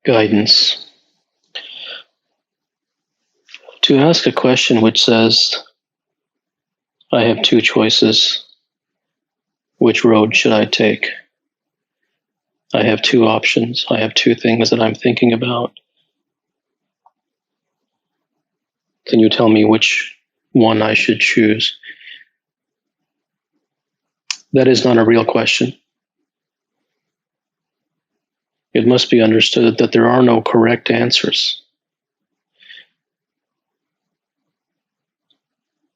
Guidance. To ask a question which says, I have two choices. Which road should I take? I have two options. I have two things that I'm thinking about. Can you tell me which one I should choose? That is not a real question. It must be understood that there are no correct answers.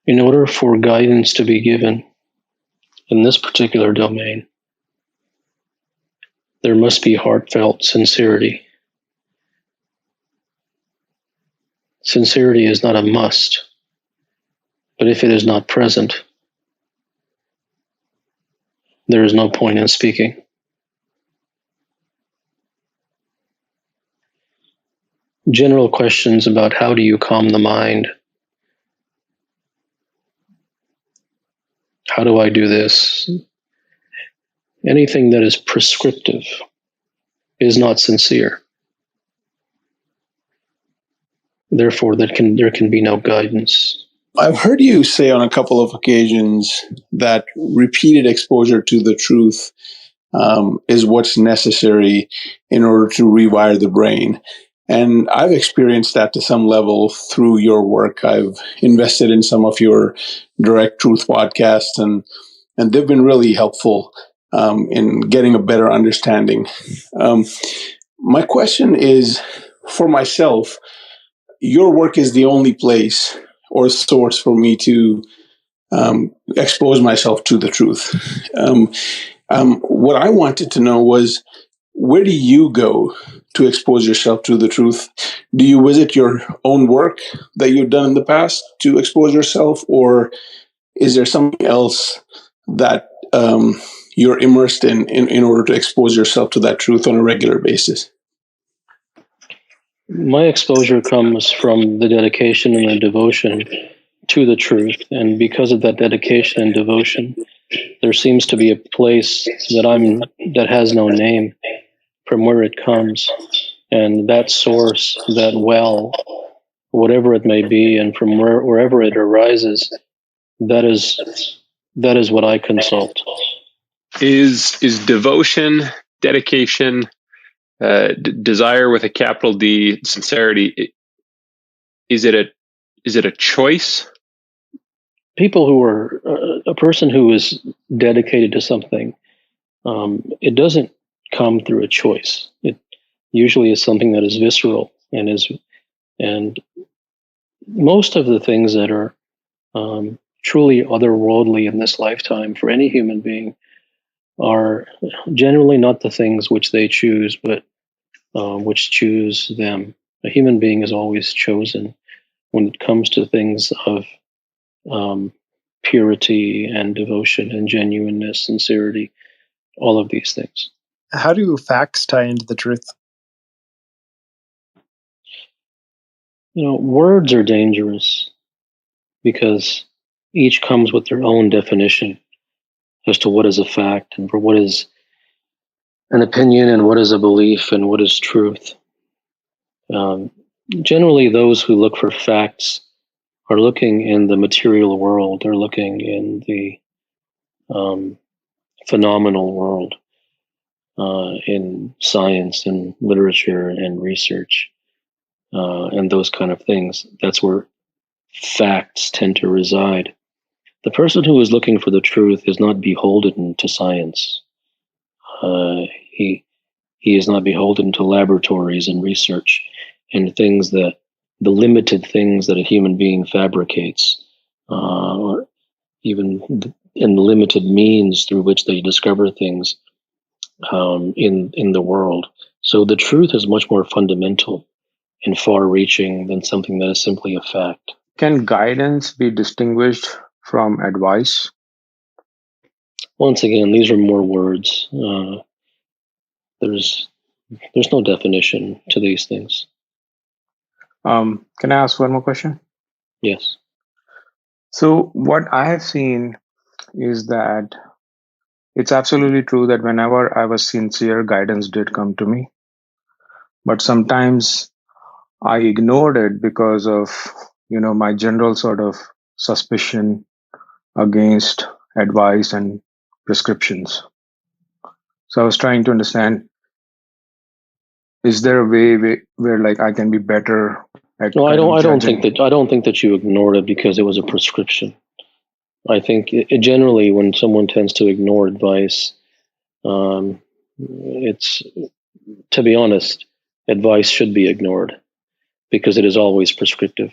In order for guidance to be given in this particular domain, there must be heartfelt sincerity. Sincerity is not a must, but if it is not present, there is no point in speaking. General questions about how do you calm the mind? How do I do this? Anything that is prescriptive is not sincere. Therefore, there can be no guidance. I've heard you say on a couple of occasions that repeated exposure to the truth is what's necessary in order to rewire the brain. And I've experienced that to some level through your work. I've invested in some of your direct truth podcasts, and they've been really helpful in getting a better understanding. My question is, for myself, your work is the only place or source for me to expose myself to the truth. What I wanted to know was, where do you go to expose yourself to the truth? Do you visit your own work that you've done in the past to expose yourself, or is there something else that you're immersed in order to expose yourself to that truth on a regular basis? My exposure comes from the dedication and the devotion to the truth. And because of that dedication and devotion, there seems to be a place that has no name from where it comes. And that source, that well, whatever it may be, and from wherever it arises, that is what I consult. Is devotion, dedication, desire with a capital D, sincerity, is it a choice? People who are a person who is dedicated to something, it doesn't come through a choice. It usually is something that is visceral and most of the things that are truly otherworldly in this lifetime for any human being are generally not the things which they choose, but which choose them. A human being is always chosen when it comes to things of purity and devotion and genuineness, sincerity, all of these things. How do facts tie into the truth? Words are dangerous because each comes with their own definition as to what is a fact and for what is an opinion and what is a belief and what is truth. Generally, those who look for facts are looking in the material world, they're looking in the phenomenal world, in science and literature and research, and those kind of things. That's where facts tend to reside. The person who is looking for the truth is not beholden to science. He is not beholden to laboratories and research and things the limited things that a human being fabricates, or even in the limited means through which they discover things in the world. So the truth is much more fundamental and far-reaching than something that is simply a fact. Can guidance be distinguished from advice? Once again, these are more words. There's no definition to these things. Can I ask one more question? Yes. So what I have seen is that it's absolutely true that whenever I was sincere, guidance did come to me. but sometimes I ignored it because of, my general sort of suspicion against advice and prescriptions. So I was trying to understand, is there a way where like I can be better at No, kind of I don't think judging? that. I don't think that you ignored it because it was a prescription. I think generally when someone tends to ignore advice, it's, to be honest, advice should be ignored because it is always prescriptive.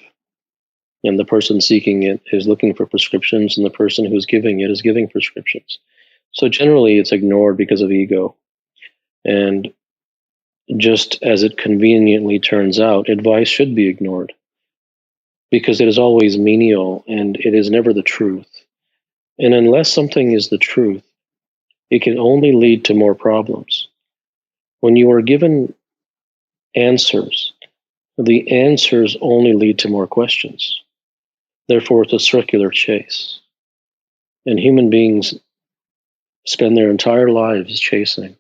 And the person seeking it is looking for prescriptions, and the person who's giving it is giving prescriptions. So generally, it's ignored because of ego. And just as it conveniently turns out, advice should be ignored because it is always menial and it is never the truth. And unless something is the truth, it can only lead to more problems. When you are given answers, the answers only lead to more questions. Therefore, it's a circular chase. And human beings spend their entire lives chasing,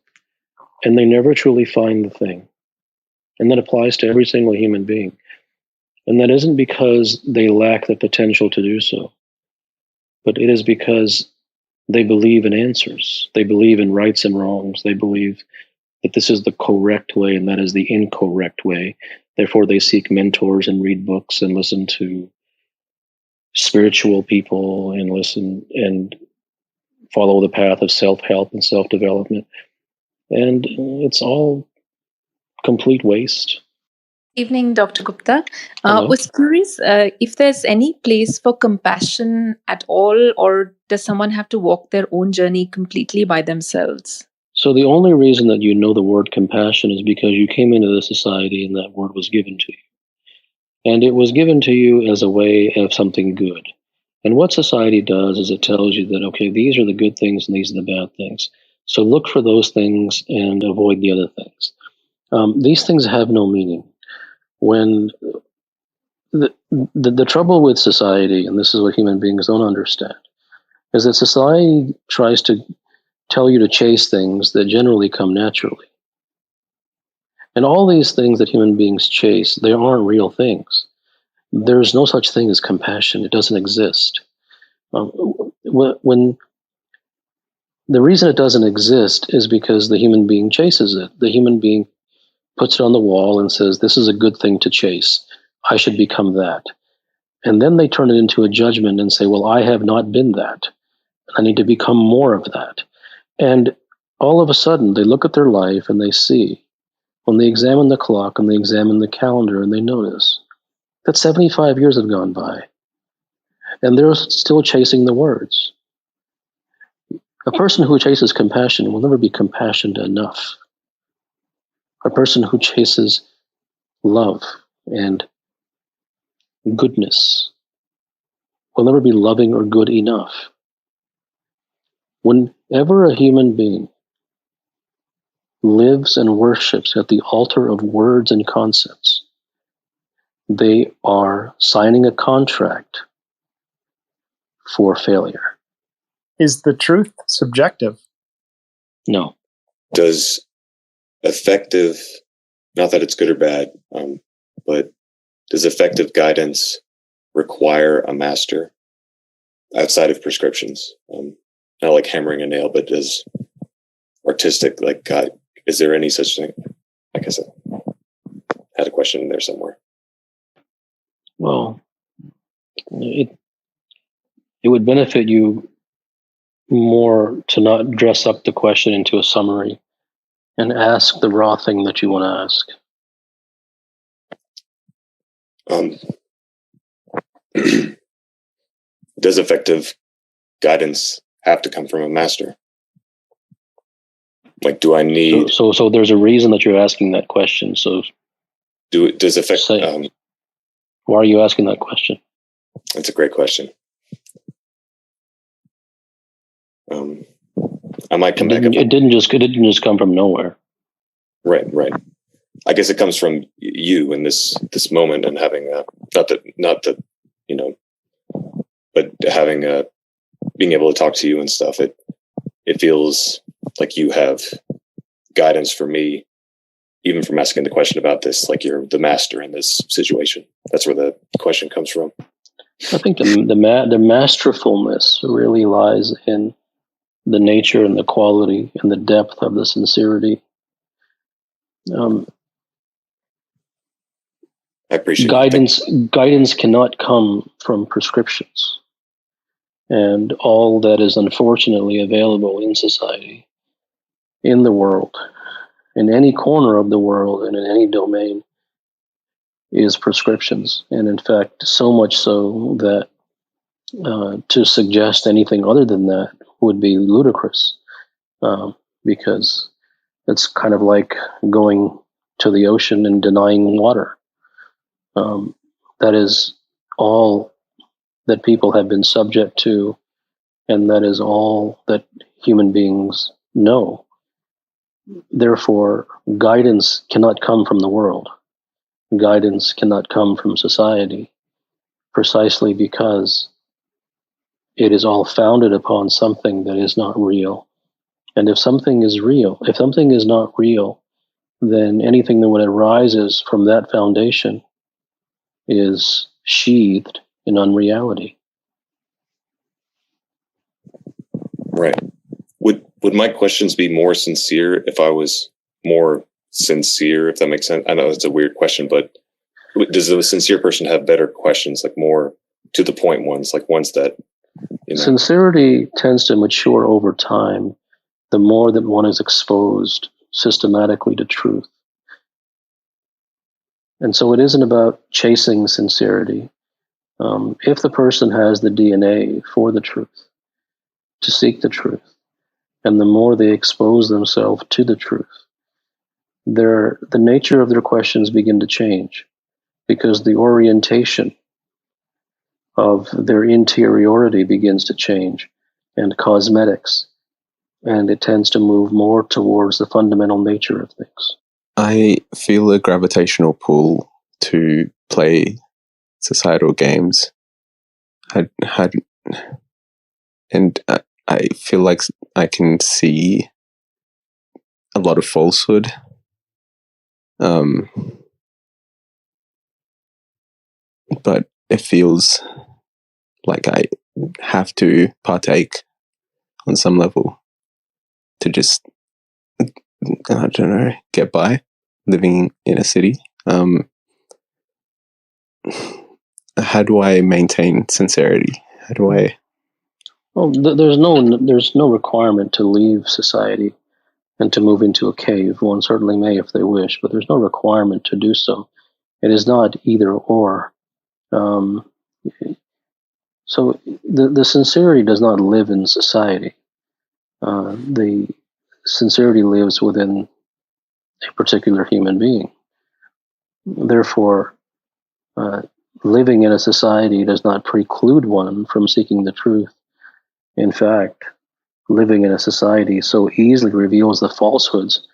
and they never truly find the thing. And that applies to every single human being. And that isn't because they lack the potential to do so, but it is because they believe in answers. They believe in rights and wrongs. They believe that this is the correct way and that is the incorrect way. Therefore, they seek mentors and read books and listen to spiritual people and listen and follow the path of self-help and self-development. And it's all complete waste. Evening, Dr. Gupta. Hello? Was curious if there's any place for compassion at all, or does someone have to walk their own journey completely by themselves? So the only reason that you know the word compassion is because you came into the society and that word was given to you. And it was given to you as a way of something good. And what society does is it tells you that, okay, these are the good things and these are the bad things. So look for those things and avoid the other things. These things have no meaning. When the trouble with society, and this is what human beings don't understand, is that society tries to tell you to chase things that generally come naturally. And all these things that human beings chase, they aren't real things. There's no such thing as compassion. It doesn't exist. When the reason it doesn't exist is because the human being chases it. The human being puts it on the wall and says, this is a good thing to chase. I should become that. And then they turn it into a judgment and say, well, I have not been that. I need to become more of that. And all of a sudden, they look at their life and they see, when they examine the clock and they examine the calendar and they notice that 75 years have gone by and they're still chasing the words. A person who chases compassion will never be compassionate enough. A person who chases love and goodness will never be loving or good enough. Whenever a human being lives and worships at the altar of words and concepts, they are signing a contract for failure. Is the truth subjective? No. Does effective, not that it's good or bad, but does effective guidance require a master outside of prescriptions? Not like hammering a nail, but does artistic, like God, is there any such thing? Like I said, had a question in there somewhere. Well, it would benefit you more to not dress up the question into a summary and ask the raw thing that you want to ask. Does effective guidance have to come from a master? Like, do I need? So there's a reason that you're asking that question. So, does effect? Why are you asking that question? That's a great question. I might come back. It didn't just come from nowhere. Right. I guess it comes from you in this moment and having not that you know, but having being able to talk to you and stuff. It feels like you have guidance for me even from asking the question about this, like you're the master in this situation. That's where the question comes from. I think the masterfulness really lies in the nature and the quality and the depth of the sincerity. I appreciate guidance cannot come from prescriptions, and all that is unfortunately available in society, in the world, in any corner of the world, and in any domain, is prescriptions. And in fact, so much so that to suggest anything other than that would be ludicrous, because it's kind of like going to the ocean and denying water. That is all that people have been subject to, and that is all that human beings know. Therefore, guidance cannot come from the world. Guidance cannot come from society, precisely because it is all founded upon something that is not real. And if something is not real, then anything that arises from that foundation is sheathed in unreality. Right. Would my questions be more sincere if I was more sincere, if that makes sense? I know it's a weird question, but does the sincere person have better questions, like more to the point ones, like ones that, you know? Sincerity tends to mature over time, the more that one is exposed systematically to truth. And so it isn't about chasing sincerity. If the person has the DNA for the truth, to seek the truth, and the more they expose themselves to the truth, the nature of their questions begin to change, because the orientation of their interiority begins to change, and cosmetics, and it tends to move more towards the fundamental nature of things. I feel a gravitational pull to play societal games. I feel like I can see a lot of falsehood. But it feels like I have to partake on some level to just, I don't know, get by living in a city. How do I maintain sincerity? How do I? Well, there's no requirement to leave society and to move into a cave. One certainly may if they wish, but there's no requirement to do so. It is not either or. So the sincerity does not live in society. The sincerity lives within a particular human being. Therefore, living in a society does not preclude one from seeking the truth. In fact, living in a society so easily reveals the falsehoods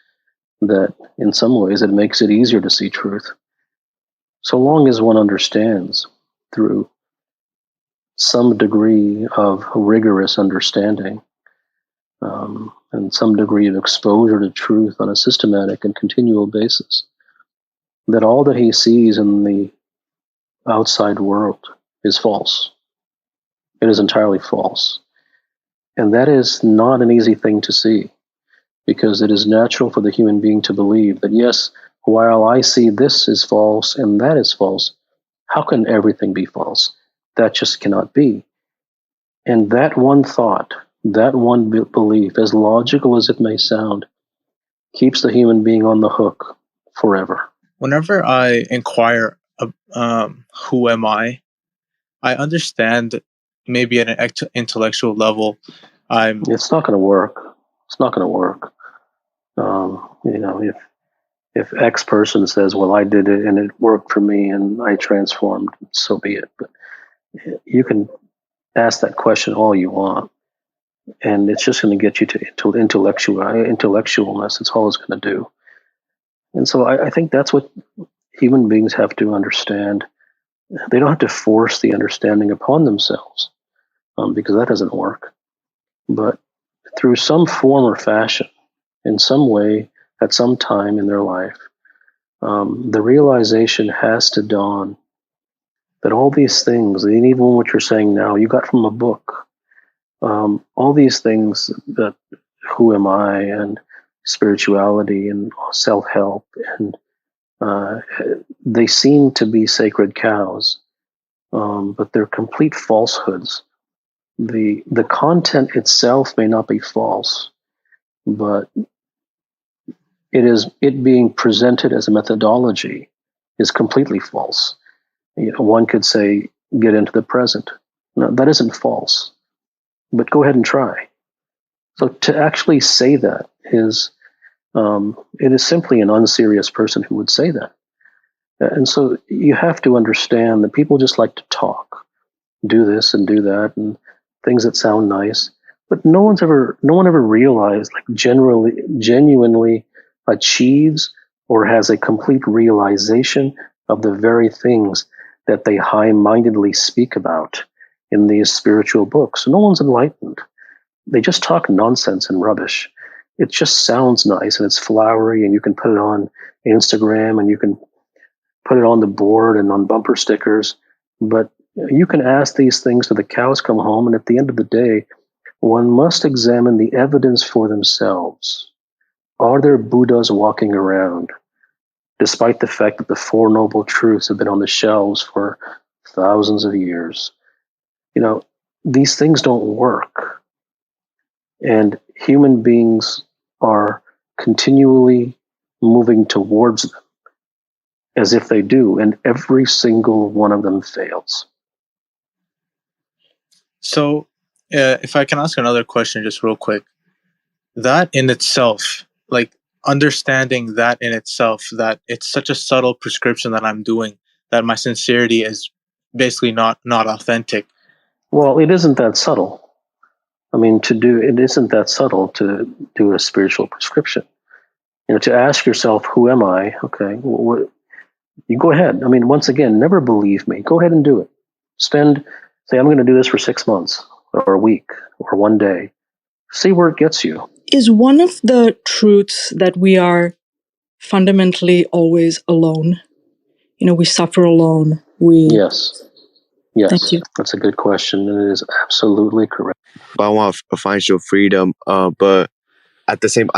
that in some ways it makes it easier to see truth. So long as one understands through some degree of rigorous understanding and some degree of exposure to truth on a systematic and continual basis, that all that he sees in the outside world is false. It is entirely false. And that is not an easy thing to see, because it is natural for the human being to believe that, yes, while I see this is false and that is false, how can everything be false? That just cannot be. And that one thought, that one belief, as logical as it may sound, keeps the human being on the hook forever. Whenever I inquire, who am I understand maybe at an intellectual level, It's not going to work. It's not going to work. If X person says, well, I did it and it worked for me and I transformed, so be it. But you can ask that question all you want, and it's just going to get you to intellectualness. It's all it's going to do. And so I think that's what human beings have to understand. They don't have to force the understanding upon themselves, because that doesn't work. But through some form or fashion, in some way, at some time in their life, the realization has to dawn that all these things, and even what you're saying now, you got from a book. All these things that who am I and spirituality and self-help and they seem to be sacred cows, but they're complete falsehoods. The content itself may not be false, but it being presented as a methodology is completely false. One could say, get into the present. No, that isn't false, but go ahead and try. So to actually say that is, it is simply an unserious person who would say that. And so you have to understand that people just like to talk, do this and do that, and things that sound nice. But no one ever realized, like genuinely achieves or has a complete realization of the very things that they high-mindedly speak about in these spiritual books. No one's enlightened. They just talk nonsense and rubbish. It just sounds nice and it's flowery, and you can put it on Instagram and you can put it on the board and on bumper stickers. But you can ask these things till the cows come home, and at the end of the day, one must examine the evidence for themselves. Are there Buddhas walking around, despite the fact that the Four Noble Truths have been on the shelves for thousands of years? These things don't work. And human beings are continually moving towards them as if they do, and every single one of them fails. So, if I can ask another question just real quick. That in itself, like understanding that in itself, that it's such a subtle prescription that I'm doing, that my sincerity is basically not authentic. Well, it isn't that subtle. It isn't that subtle to do a spiritual prescription. To ask yourself, who am I? Okay, you go ahead. Once again, never believe me. Go ahead and do it. Say, I'm going to do this for 6 months or a week or one day. See where it gets you. Is one of the truths that we are fundamentally always alone? We suffer alone. Yes. Thank you. That's a good question, and it is absolutely correct. I want financial freedom, but at the same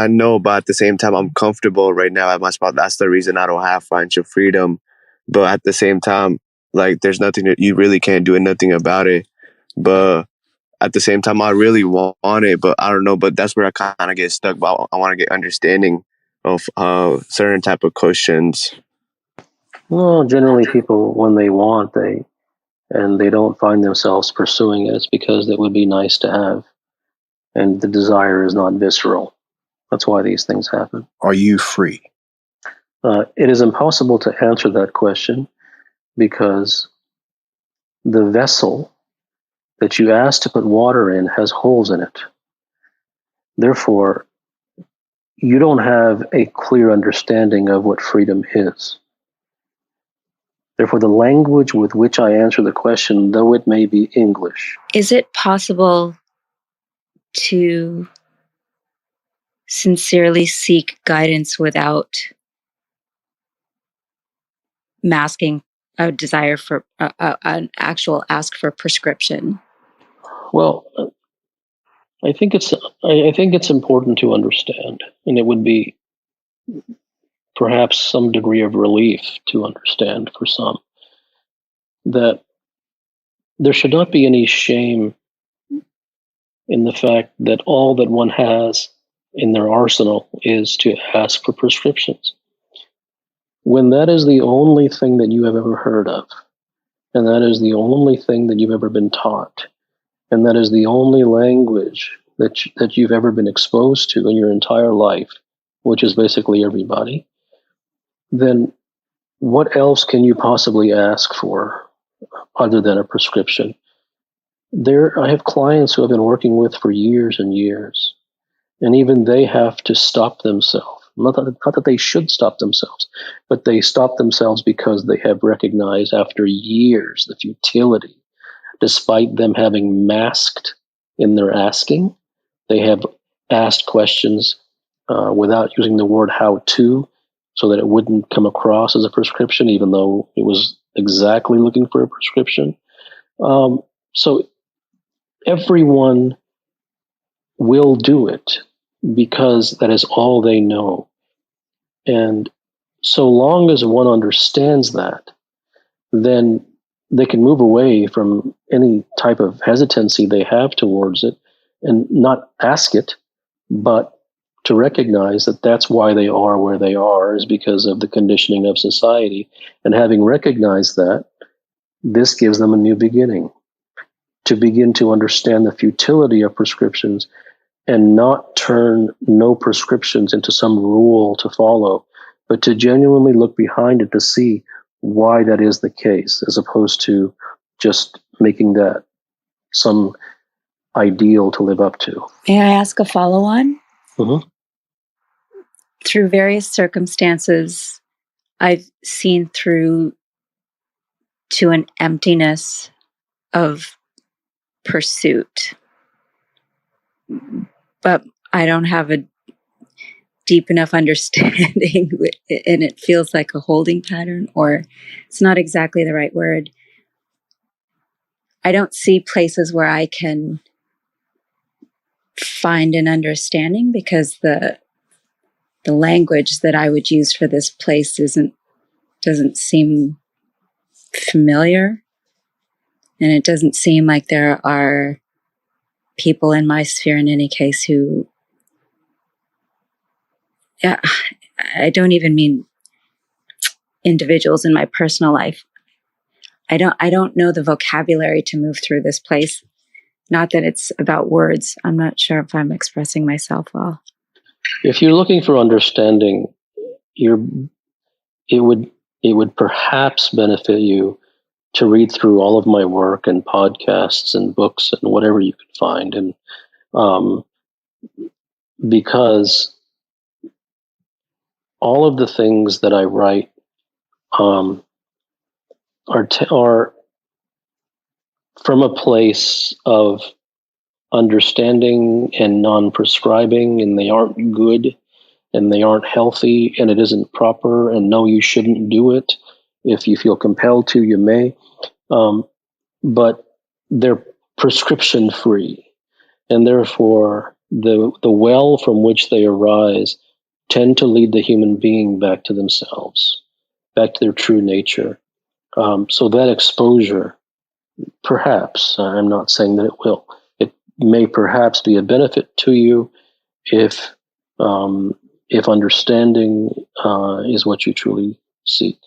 time, I'm comfortable right now at my spot. That's the reason I don't have financial freedom. But at the same time, like, there's nothing that you really can't do nothing about it. But at the same time, I really want it, but I don't know. But that's where I kind of get stuck. But I want to get understanding of certain type of questions. Well, generally, people, when they want, they don't find themselves pursuing it, it's because it would be nice to have, and the desire is not visceral. That's why these things happen. Are you free? It is impossible to answer that question because the vessel that you ask to put water in has holes in it. Therefore, you don't have a clear understanding of what freedom is. Therefore, the language with which I answer the question, though it may be English. Is it possible to sincerely seek guidance without masking a desire for an actual ask for prescription? Well, I think it's important to understand, and it would be perhaps some degree of relief to understand for some, that there should not be any shame in the fact that all that one has in their arsenal is to ask for prescriptions. When that is the only thing that you have ever heard of, and that is the only thing that you've ever been taught, and that is the only language that you've ever been exposed to in your entire life, which is basically everybody, then what else can you possibly ask for other than a prescription? I have clients who I've been working with for years and years, and even they have to stop themselves. Not that they should stop themselves, but they stop themselves because they have recognized after years the futility. Despite them having masked in their asking, they have asked questions without using the word how to, so that it wouldn't come across as a prescription, even though it was exactly looking for a prescription. So everyone will do it because that is all they know. And so long as one understands that, then they can move away from any type of hesitancy they have towards it and not ask it, but to recognize that that's why they are where they are, is because of the conditioning of society. And having recognized that, this gives them a new beginning to begin to understand the futility of prescriptions and not turn no prescriptions into some rule to follow, but to genuinely look behind it to see why that is the case, as opposed to just making that some ideal to live up to. May I ask a follow-on? Mm-hmm. Through various circumstances, I've seen through to an emptiness of pursuit, but I don't have a deep enough understanding, and it feels like a holding pattern, or it's not exactly the right word. I don't see places where I can find an understanding, because the language that I would use for this place doesn't seem familiar, and it doesn't seem like there are people in my sphere in any case who, yeah, I don't even mean individuals in my personal life. I don't know the vocabulary to move through this place. Not that it's about words. I'm not sure if I'm expressing myself well. If you're looking for understanding, it would perhaps benefit you to read through all of my work and podcasts and books and whatever you could find, and because all of the things that I write are from a place of understanding and non-prescribing, and they aren't good, and they aren't healthy, and it isn't proper, and no, you shouldn't do it. If you feel compelled to, you may, but they're prescription free, and therefore the well from which they arise tend to lead the human being back to themselves, back to their true nature. So that exposure, perhaps, I'm not saying that it will, it may perhaps be a benefit to you if understanding is what you truly seek.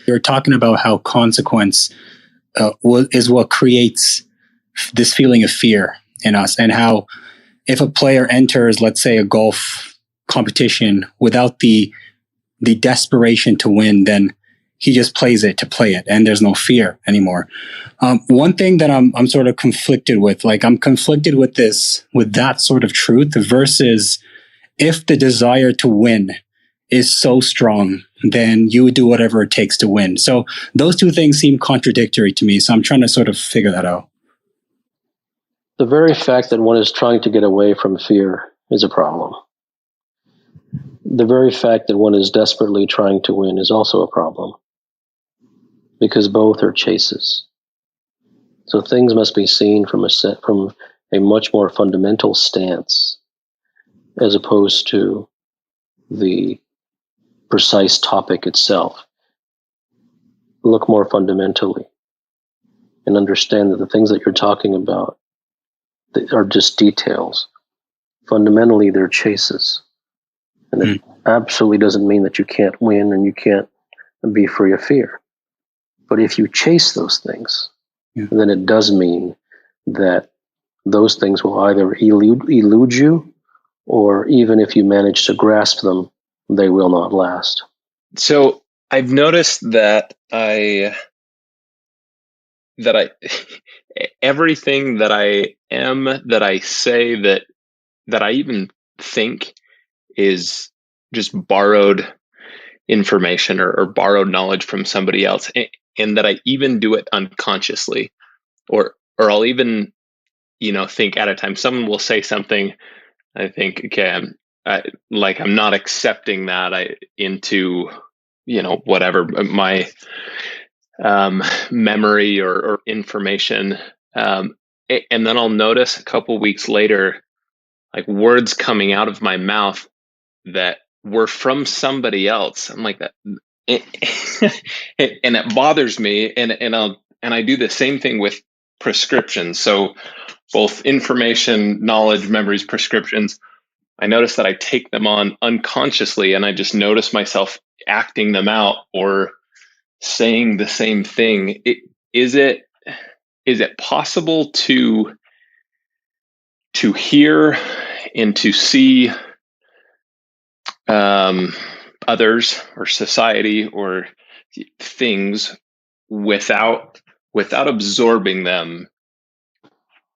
You're talking about how consequence is what creates this feeling of fear in us, and how if a player enters, let's say, a golf competition without the desperation to win, then he just plays it to play it, and there's no fear anymore. One thing that I'm sort of conflicted with, I'm conflicted with that sort of truth versus if the desire to win is so strong, then you would do whatever it takes to win. So those two things seem contradictory to me. So I'm trying to sort of figure that out. The very fact that one is trying to get away from fear is a problem. The very fact that one is desperately trying to win is also a problem, because both are chases. So things must be seen from a much more fundamental stance, as opposed to the precise topic itself. Look more fundamentally and understand that the things that you're talking about are just details. Fundamentally, they're chases. And it absolutely doesn't mean that you can't win and you can't be free of fear. But if you chase those things, then it does mean that those things will either elude you, or even if you manage to grasp them, they will not last. So I've noticed that everything that I am, that I say, that I even think is just borrowed information or borrowed knowledge from somebody else, and that I even do it unconsciously, or I'll even think at a time. Someone will say something, I think, okay, like I'm not accepting that into, whatever my memory or information. And then I'll notice a couple weeks later, like words coming out of my mouth that were from somebody else. I'm like that. And it bothers me. And I do the same thing with prescriptions. So both information, knowledge, memories, prescriptions, I notice that I take them on unconsciously, and I just notice myself acting them out or saying the same thing. Is it possible to hear and to see others or society or things without absorbing them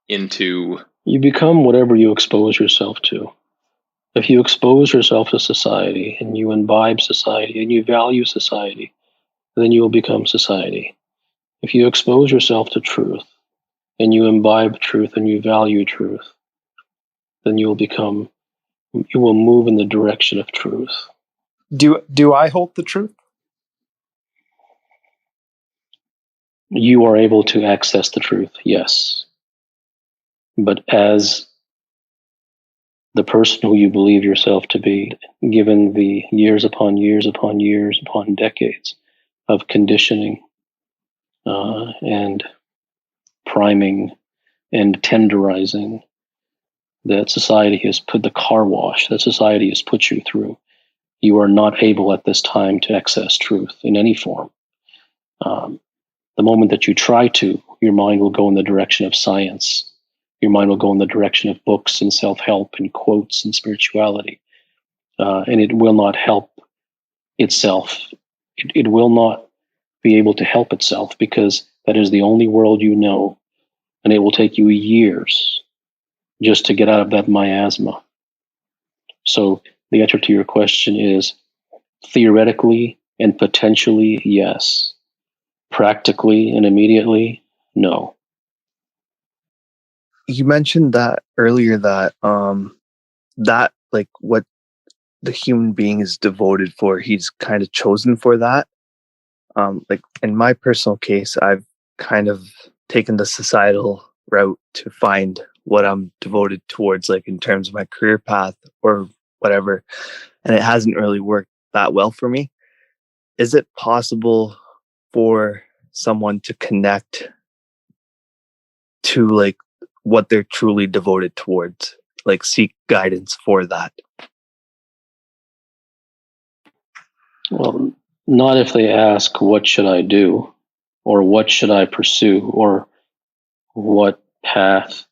into? You become whatever you expose yourself to. If you expose yourself to society and you imbibe society and you value society, then you will become society. If you expose yourself to truth and you imbibe truth and you value truth, then you will move in the direction of truth. Do I hold the truth? You are able to access the truth, yes. But as the person who you believe yourself to be, given the years upon years upon years upon decades of conditioning and priming and tenderizing that society has put, the car wash that society has put you through, you are not able at this time to access truth in any form. The moment that you try to, your mind will go in the direction of science. Your mind will go in the direction of books and self-help and quotes and spirituality. And it will not help itself. It will not be able to help itself, because that is the only world you know. And it will take you years just to get out of that miasma. So the answer to your question is theoretically and potentially, yes. Practically and immediately, no. You mentioned that earlier, that that like what the human being is devoted for, he's kind of chosen for that. Like in my personal case, I've kind of taken the societal route to find what I'm devoted towards, like in terms of my career path or whatever, and it hasn't really worked that well for me. Is it possible for someone to connect to like what they're truly devoted towards, like seek guidance for that? Well, not if they ask, what should I do? Or what should I pursue? Or what path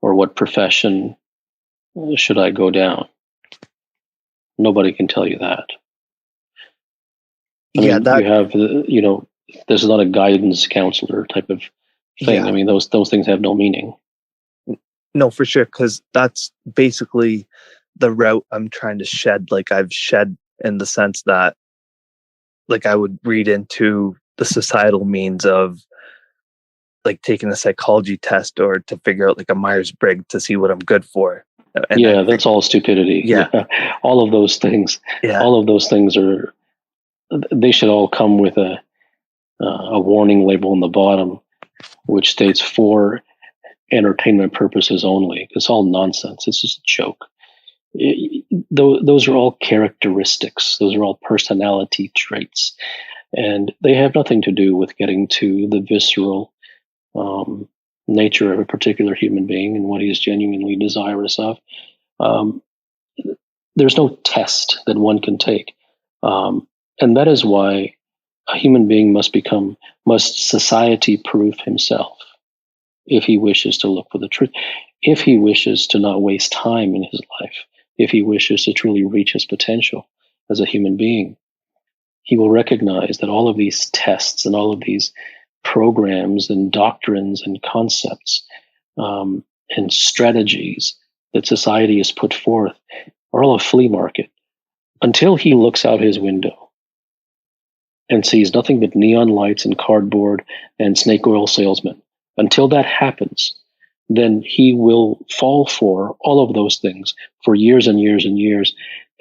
or what profession should I go down? Nobody can tell you that. I mean, you have, this is not a guidance counselor type of thing. I mean, those things have no meaning. No, for sure, because that's basically the route I'm trying to shed. Like I've shed in the sense that, like, I would read into the societal means of like taking a psychology test or to figure out like a Myers-Briggs to see what I'm good for. And that's all stupidity. Yeah. All of those things. Yeah. All of those things they should all come with a warning label on the bottom, which states for entertainment purposes only. It's all nonsense. It's just a joke. Those are all characteristics. Those are all personality traits. And they have nothing to do with getting to the visceral nature of a particular human being and what he is genuinely desirous of. There's no test that one can take. And that is why a human being must society-proof himself if he wishes to look for the truth, if he wishes to not waste time in his life, if he wishes to truly reach his potential as a human being. He will recognize that all of these tests and all of these programs and doctrines and concepts and strategies that society has put forth are all a flea market, until he looks out his window and sees nothing but neon lights and cardboard and snake oil salesmen. Until that happens, then he will fall for all of those things for years and years and years.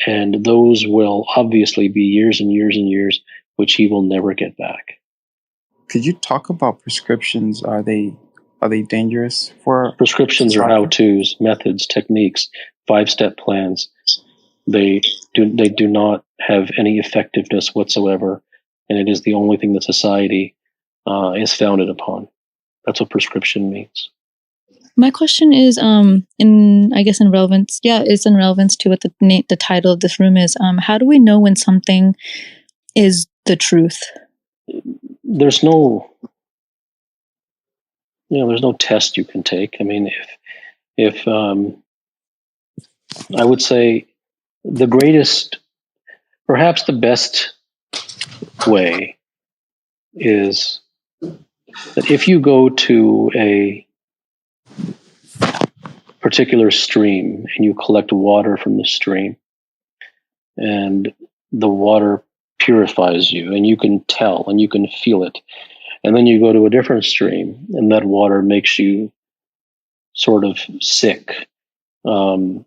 And those will obviously be years and years and years, which he will never get back. Could you talk about prescriptions? Are they dangerous for prescriptions or how-tos, methods, techniques, 5-step plans? They do not have any effectiveness whatsoever, and it is the only thing that society is founded upon. That's what prescription means. My question is, in relevance. Yeah, it's in relevance to what the title of this room is. How do we know when something is the truth? There's no test you can take. I mean, if I would say the greatest, perhaps the best way is that if you go to a particular stream and you collect water from the stream, and the water purifies you, and you can tell and you can feel it, and then you go to a different stream and that water makes you sort of sick, then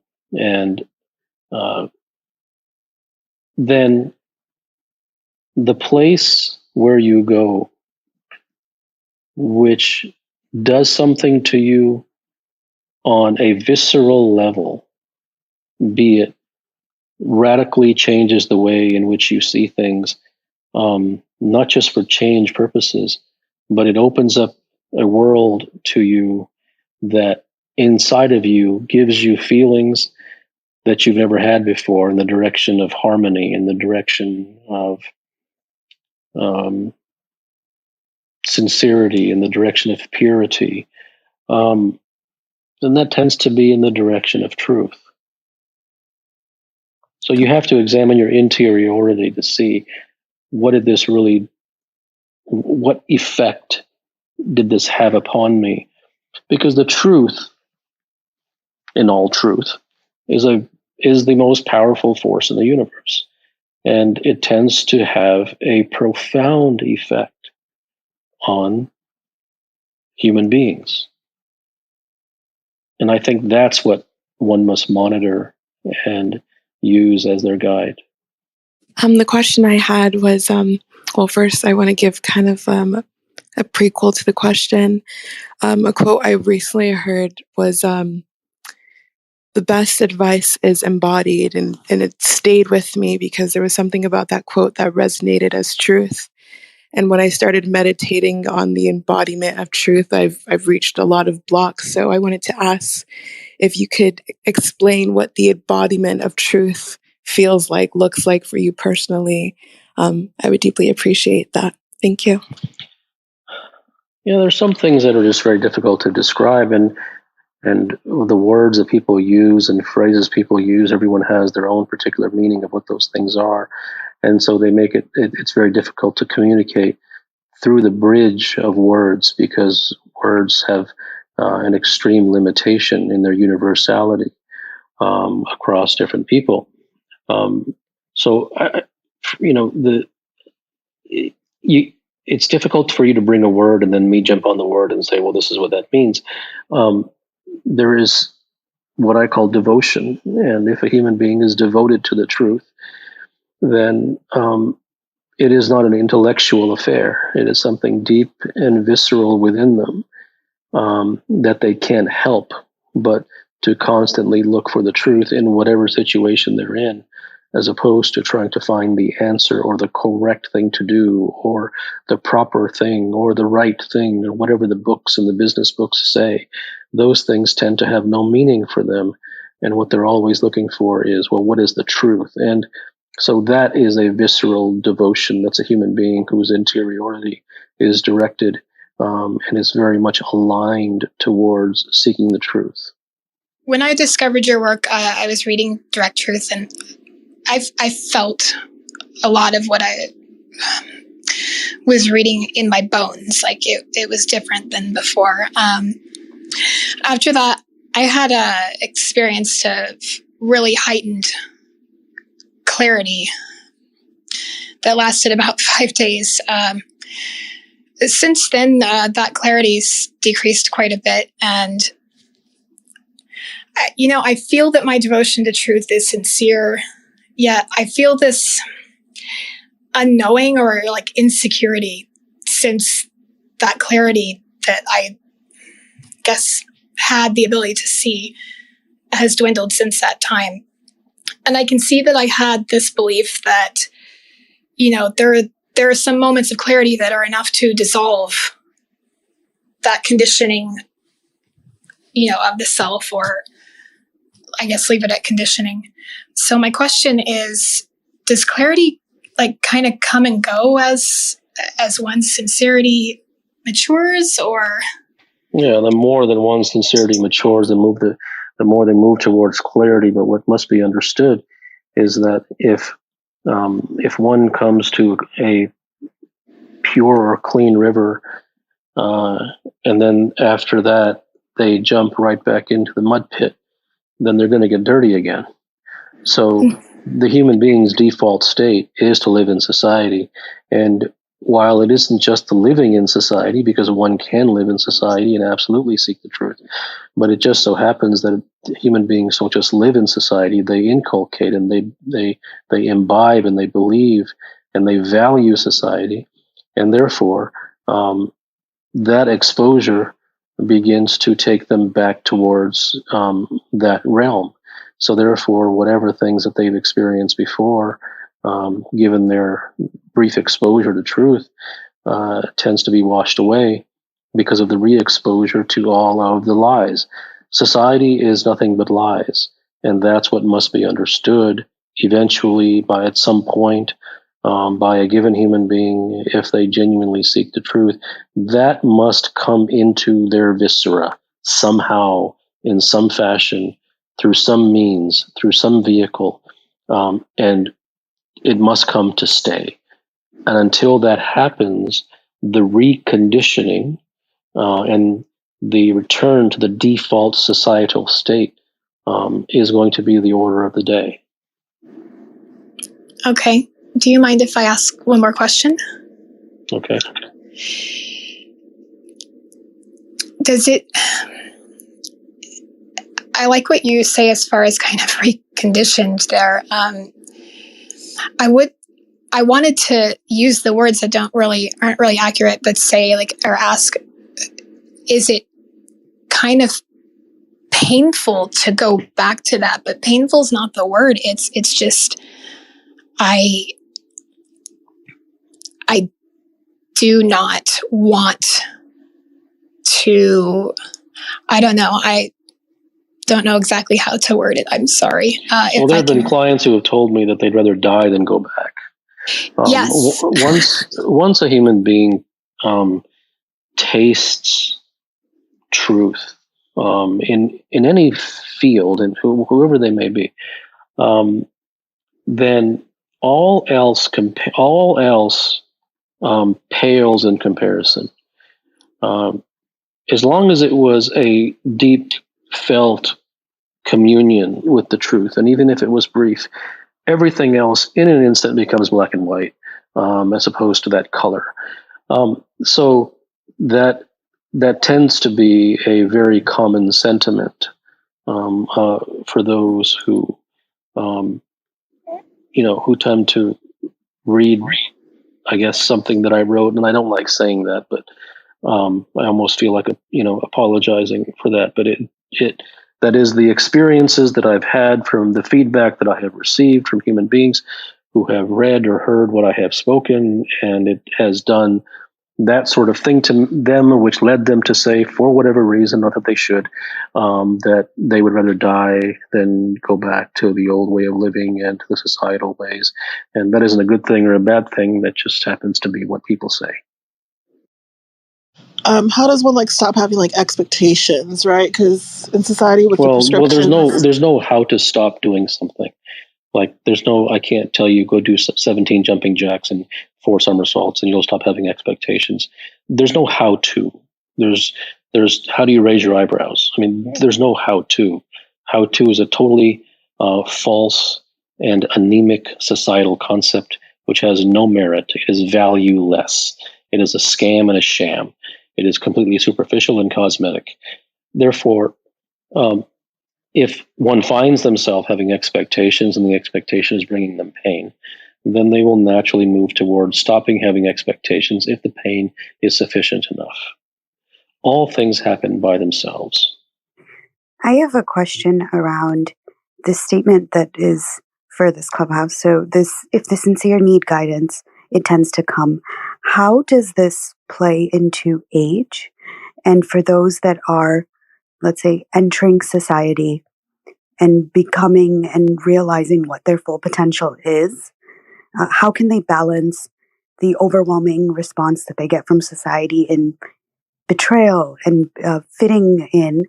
the place where you go, which does something to you on a visceral level, be it radically changes the way in which you see things, not just for change purposes, but it opens up a world to you that inside of you gives you feelings that you've never had before in the direction of harmony, in the direction of sincerity, in the direction of purity, then that tends to be in the direction of truth. So you have to examine your interiority to see what effect did this have upon me? Because the truth, in all truth, is the most powerful force in the universe. And it tends to have a profound effect on human beings. And I think that's what one must monitor and use as their guide. The question I had was, first I want to give kind of a prequel to the question. A quote I recently heard was, the best advice is embodied, and it stayed with me because there was something about that quote that resonated as truth. And when I started meditating on the embodiment of truth, I've reached a lot of blocks. So I wanted to ask if you could explain what the embodiment of truth feels like, looks like for you personally. I would deeply appreciate that. Thank you. There's some things that are just very difficult to describe, and the words that people use and phrases people use, everyone has their own particular meaning of what those things are. And so they make it's very difficult to communicate through the bridge of words, because words have an extreme limitation in their universality across different people. It's difficult for you to bring a word and then me jump on the word and say, well, this is what that means. There is what I call devotion. And if a human being is devoted to the truth, then it is not an intellectual affair. It is something deep and visceral within them that they can't help but to constantly look for the truth in whatever situation they're in, as opposed to trying to find the answer or the correct thing to do or the proper thing or the right thing or whatever the books and the business books say. Those things tend to have no meaning for them. And what they're always looking for is, well, what is the truth? And so that is a visceral devotion. That's a human being whose interiority is directed and is very much aligned towards seeking the truth. When I discovered your work, I was reading Direct Truth, and I felt a lot of what I was reading in my bones. Like it was different than before. After that, I had a experience of really heightened clarity that lasted about 5 days. Since then, that clarity's decreased quite a bit, and I feel that my devotion to truth is sincere, yet I feel this unknowing or like insecurity since that clarity that I guess had the ability to see has dwindled since that time. And I can see that I had this belief that, there are some moments of clarity that are enough to dissolve that conditioning, of the self, or I guess leave it at conditioning. So my question is, does clarity like kind of come and go as one's sincerity matures, or? Yeah, the more that one's sincerity matures, the more they move towards clarity. But what must be understood is that if one comes to a pure or clean river, and then after that they jump right back into the mud pit, then they're going to get dirty again. So the human being's default state is to live in society. And while it isn't just the living in society, because one can live in society and absolutely seek the truth, but it just so happens that human beings don't just live in society, they inculcate and they imbibe and they believe and they value society. And therefore, that exposure begins to take them back towards that realm. So therefore, whatever things that they've experienced before, given their brief exposure to truth, tends to be washed away because of the re-exposure to all of the lies. Society is nothing but lies, and that's what must be understood eventually at some point, by a given human being, if they genuinely seek the truth. That must come into their viscera somehow, in some fashion, through some means, through some vehicle, and it must come to stay. And until that happens, the reconditioning and the return to the default societal state is going to be the order of the day. Okay. Do you mind if I ask one more question? Okay. I like what you say as far as kind of reconditioned there. I wanted to use the words that aren't really accurate, but say or ask, is it kind of painful to go back to that? But painful is not the word. It's just, I do not want to, I don't know. I don't know exactly how to word it. I'm sorry. Well, there have been clients who have told me that they'd rather die than go back. Yes. Once a human being tastes truth in any field, and whoever they may be, then all else pales in comparison. As long as it was a deep felt communion with the truth, and even if it was brief, everything else in an instant becomes black and white, as opposed to that color. So that tends to be a very common sentiment for those who, who tend to read, I guess, something that I wrote, and I don't like saying that, but I almost feel like apologizing for that. But that is the experiences that I've had from the feedback that I have received from human beings who have read or heard what I have spoken, and it has done that sort of thing to them, which led them to say, for whatever reason, not that they should, that they would rather die than go back to the old way of living and to the societal ways. And that isn't a good thing or a bad thing. That just happens to be what people say. How does one stop having expectations, right? Because in society with the prescriptions, there's no how to stop doing something. I can't tell you go do 17 jumping jacks and 4 somersaults and you'll stop having expectations. There's no how to. There's how do you raise your eyebrows? I mean, there's no how to. How to is a totally false and anemic societal concept which has no merit. It is valueless. It is a scam and a sham. It is completely superficial and cosmetic. Therefore, if one finds themselves having expectations and the expectation is bringing them pain, then they will naturally move towards stopping having expectations if the pain is sufficient enough. All things happen by themselves. I have a question around this statement that is for this clubhouse. So if the sincere need guidance, it tends to come. How does this play into age? And for those that are, let's say, entering society and becoming and realizing what their full potential is, how can they balance the overwhelming response that they get from society in betrayal and fitting in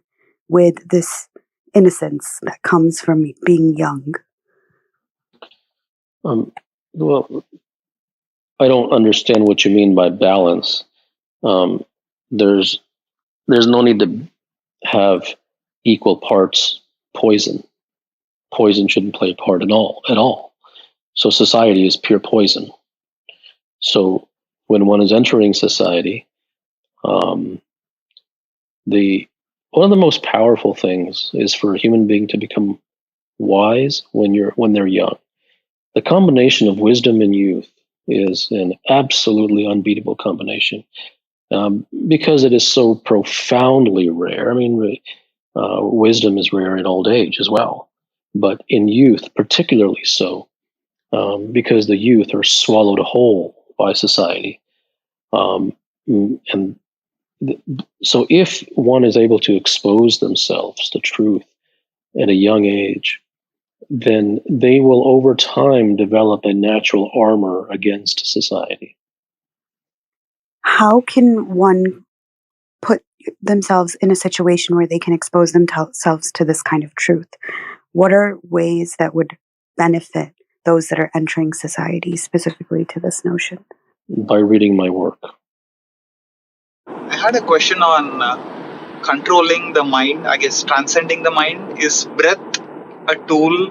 with this innocence that comes from being young? Well, I don't understand what you mean by balance. There's no need to have equal parts poison. Poison shouldn't play a part at all. So society is pure poison. So when one is entering society, one of the most powerful things is for a human being to become wise when they're young. The combination of wisdom and youth is an absolutely unbeatable combination, because it is so profoundly rare. I mean, wisdom is rare in old age as well, but in youth particularly so, because the youth are swallowed whole by society. And so if one is able to expose themselves to truth at a young age, then they will over time develop a natural armor against society. How can one put themselves in a situation where they can expose themselves to this kind of truth? What are ways that would benefit those that are entering society specifically to this notion? By reading my work. I had a question on controlling the mind, I guess transcending the mind. Is breath a tool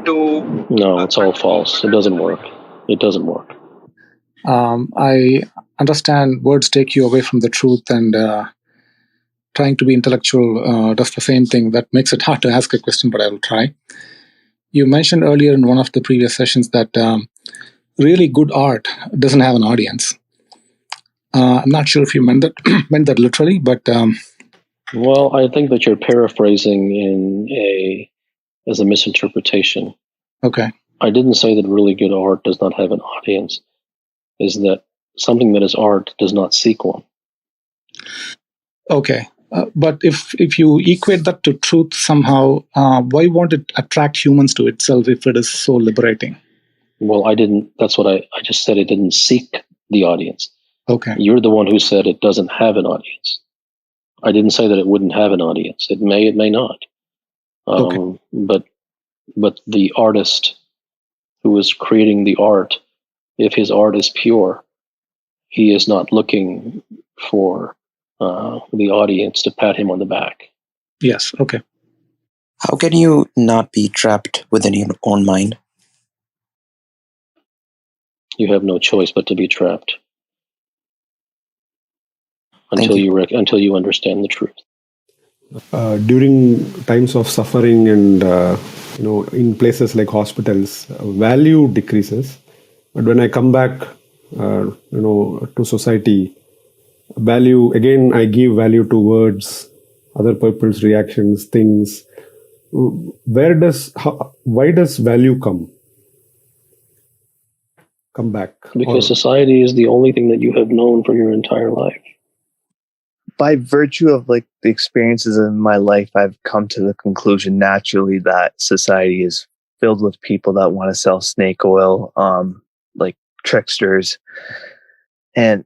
to... No, it's all false. It doesn't work. It doesn't work. I understand words take you away from the truth, and trying to be intellectual does the same thing. That makes it hard to ask a question, but I will try. You mentioned earlier in one of the previous sessions that really good art doesn't have an audience. I'm not sure if you meant that literally, but... Well, I think that you're paraphrasing as a misinterpretation. Okay. I didn't say that really good art does not have an audience. Is that something that is art does not seek one. Okay. But if you equate that to truth somehow, why won't it attract humans to itself if it is so liberating? Well, I didn't. That's what I just said. It didn't seek the audience. Okay. You're the one who said it doesn't have an audience. I didn't say that it wouldn't have an audience. It may not. Okay. But the artist who is creating the art, if his art is pure, he is not looking for the audience to pat him on the back. Yes. Okay. How can you not be trapped within your own mind? You have no choice but to be trapped until you understand the truth. During times of suffering and in places like hospitals, value decreases. But when I come back, to society, I give value to words, other people's reactions, things. Why does value come back? Because society is the only thing that you have known for your entire life. By virtue of the experiences in my life, I've come to the conclusion naturally that society is filled with people that want to sell snake oil, like tricksters. And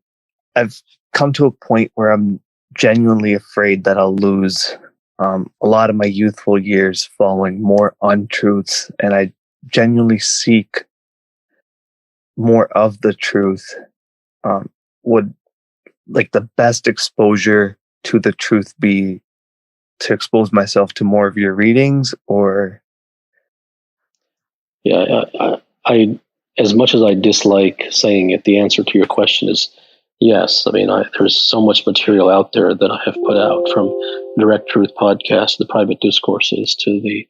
I've come to a point where I'm genuinely afraid that I'll lose a lot of my youthful years following more untruths. And I genuinely seek more of the truth. Would the best exposure to the truth be to expose myself to more of your readings, or? Yeah, I as much as I dislike saying it, the answer to your question is yes, I mean, there's so much material out there that I have put out, from Direct Truth podcast, the private discourses, to the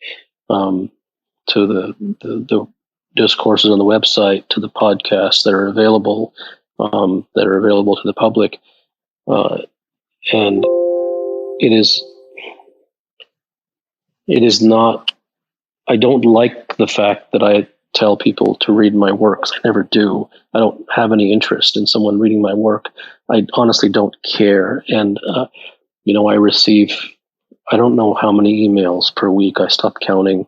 the discourses on the website, to the podcasts that are available to the public, and it is not. I don't like the fact that I tell people to read my works. I never do. I don't have any interest in someone reading my work. I honestly don't care. And, I receive, I don't know how many emails per week. I stopped counting.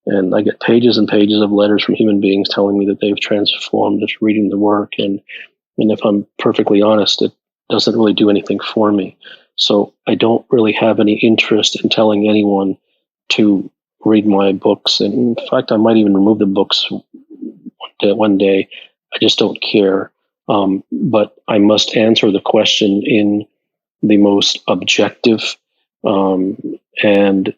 And I get pages and pages of letters from human beings telling me that they've transformed after reading the work. And if I'm perfectly honest, it doesn't really do anything for me. So I don't really have any interest in telling anyone to read my books. And in fact, I might even remove the books one day. I just don't care. But I must answer the question in the most objective and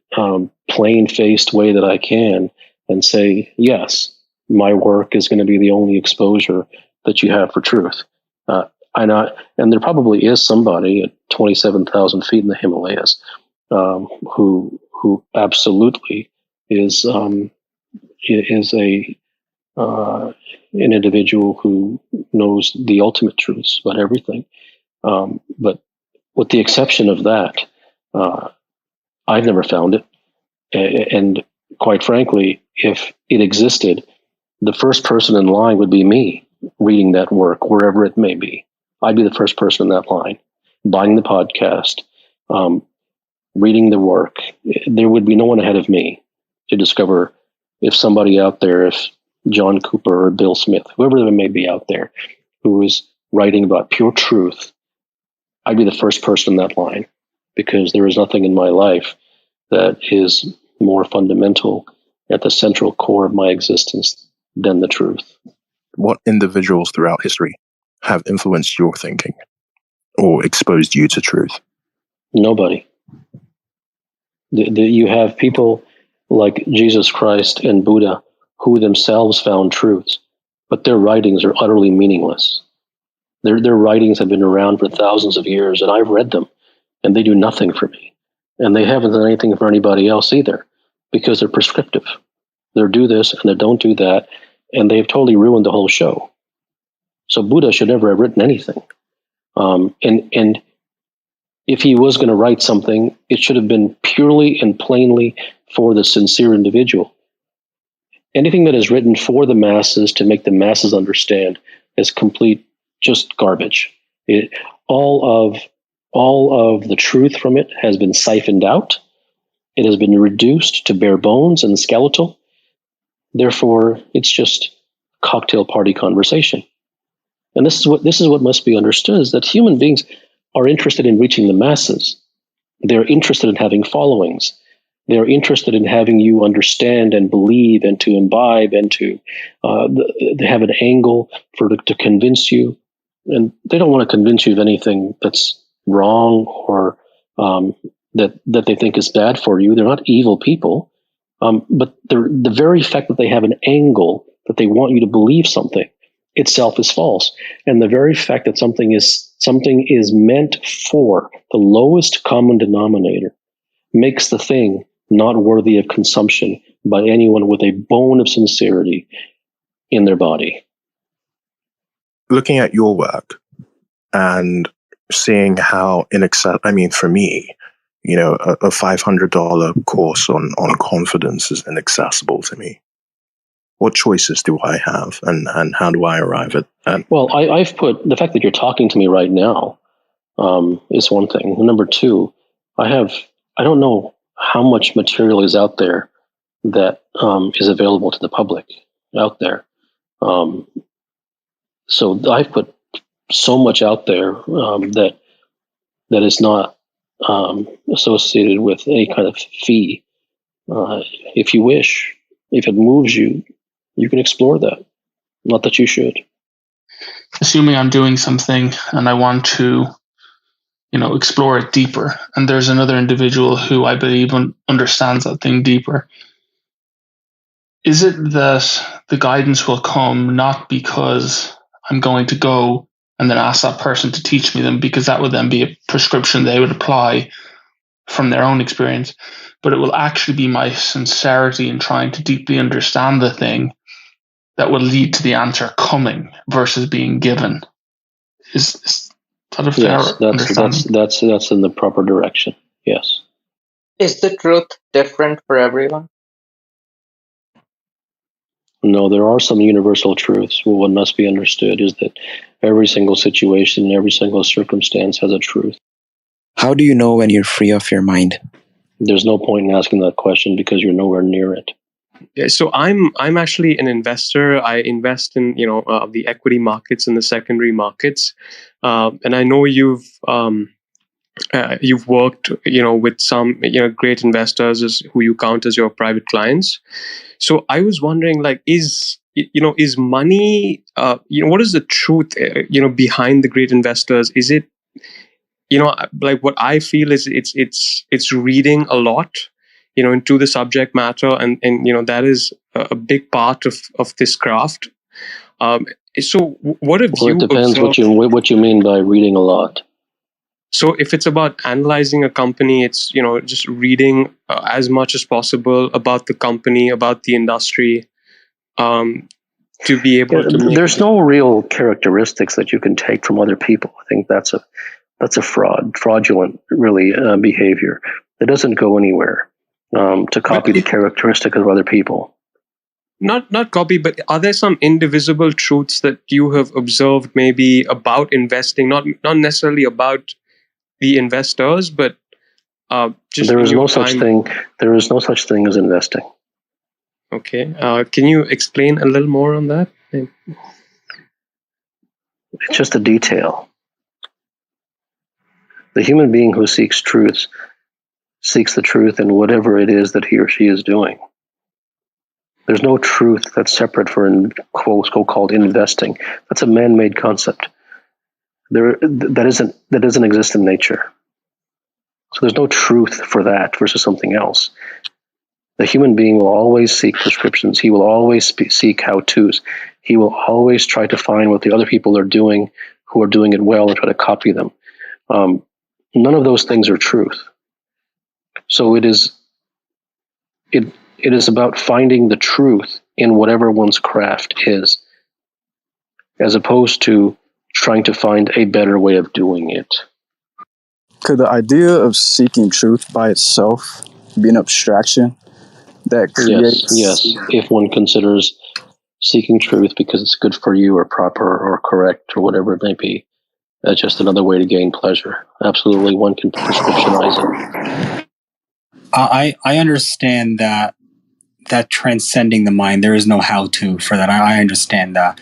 plain-faced way that I can, and say, yes, my work is going to be the only exposure that you have for truth. And there probably is somebody at 27,000 feet in the Himalayas who absolutely is an individual who knows the ultimate truths about everything. But with the exception of that, I've never found it. And quite frankly, if it existed, the first person in line would be me reading that work, wherever it may be. I'd be the first person in that line, buying the podcast, reading the work. There would be no one ahead of me to discover if somebody out there, if John Cooper or Bill Smith, whoever there may be out there, who is writing about pure truth, I'd be the first person in that line, because there is nothing in my life that is more fundamental at the central core of my existence than the truth. What individuals throughout history have influenced your thinking or exposed you to truth? Nobody. You have people like Jesus Christ and Buddha who themselves found truths, but their writings are utterly meaningless. Their writings have been around for thousands of years, and I've read them, and they do nothing for me. And they haven't done anything for anybody else either, because they're prescriptive. They do this and they don't do that, and they've totally ruined the whole show. So Buddha should never have written anything. And if he was going to write something, it should have been purely and plainly for the sincere individual. Anything that is written for the masses to make the masses understand is complete just garbage. All of the truth from it has been siphoned out. It has been reduced to bare bones and skeletal. Therefore, it's just cocktail party conversation. And this is what must be understood, is that human beings are interested in reaching the masses. They're interested in having followings. They're interested in having you understand and believe and to imbibe and to have an angle to convince you. And they don't want to convince you of anything that's wrong or that they think is bad for you. They're not evil people. But the very fact that they have an angle that they want you to believe something itself is false. And the very fact that something is meant for the lowest common denominator makes the thing not worthy of consumption by anyone with a bone of sincerity in their body. Looking at your work and seeing how for me, a $500 course on confidence is inaccessible to me. What choices do I have, and how do I arrive at? Well, I've put the fact that you're talking to me right now is one thing. Number two, I don't know how much material is out there that is available to the public out there. So I've put so much out there that is not associated with any kind of fee. If you wish, if it moves you, you can explore that. Not that you should. Assuming I'm doing something and I want to, explore it deeper, and there's another individual who I believe understands that thing deeper, is it that the guidance will come not because I'm going to go and then ask that person to teach me them, because that would then be a prescription they would apply from their own experience. But it will actually be my sincerity in trying to deeply understand the thing that will lead to the answer coming versus being given. Is that a fair understanding? That's in the proper direction. Yes. Is the truth different for everyone? No, there are some universal truths. What must be understood is that every single situation, every single circumstance has a truth. How do you know when you're free of your mind? There's no point in asking that question because you're nowhere near it. Yeah, so I'm actually an investor. I invest in the equity markets and the secondary markets, and I know you've worked with some great investors who you count as your private clients. So I was wondering, like, is money, what is the truth behind the great investors? Is it like what I feel is it's reading a lot into the subject matter, and that is a big part of this craft. So what have you it depends observed? what you mean by reading a lot. So if it's about analyzing a company, it's just reading as much as possible about the company, about the industry, to be able to make. There's no real characteristics that you can take from other people. I think that's a fraudulent really behavior. It doesn't go anywhere to copy the characteristics of other people. Not copy, but are there some indivisible truths that you have observed maybe about investing, not necessarily about the investors, but just there is no such thing. There is no such thing as investing. Okay, can you explain a little more on that? It's just a detail. The human being who seeks truths seeks the truth in whatever it is that he or she is doing. There's no truth that's separate for so-called investing. That's a man-made concept. That doesn't exist in nature. So there's no truth for that versus something else. The human being will always seek prescriptions. He will always seek how-tos. He will always try to find what the other people are doing who are doing it well and try to copy them. None of those things are truth. So it is about finding the truth in whatever one's craft is, as opposed to trying to find a better way of doing it. Could the idea of seeking truth by itself be an abstraction that creates? Yes. If one considers seeking truth because it's good for you or proper or correct or whatever it may be, that's just another way to gain pleasure. Absolutely, one can prescriptionize it. I understand that transcending the mind, there is no how-to for that. I understand that.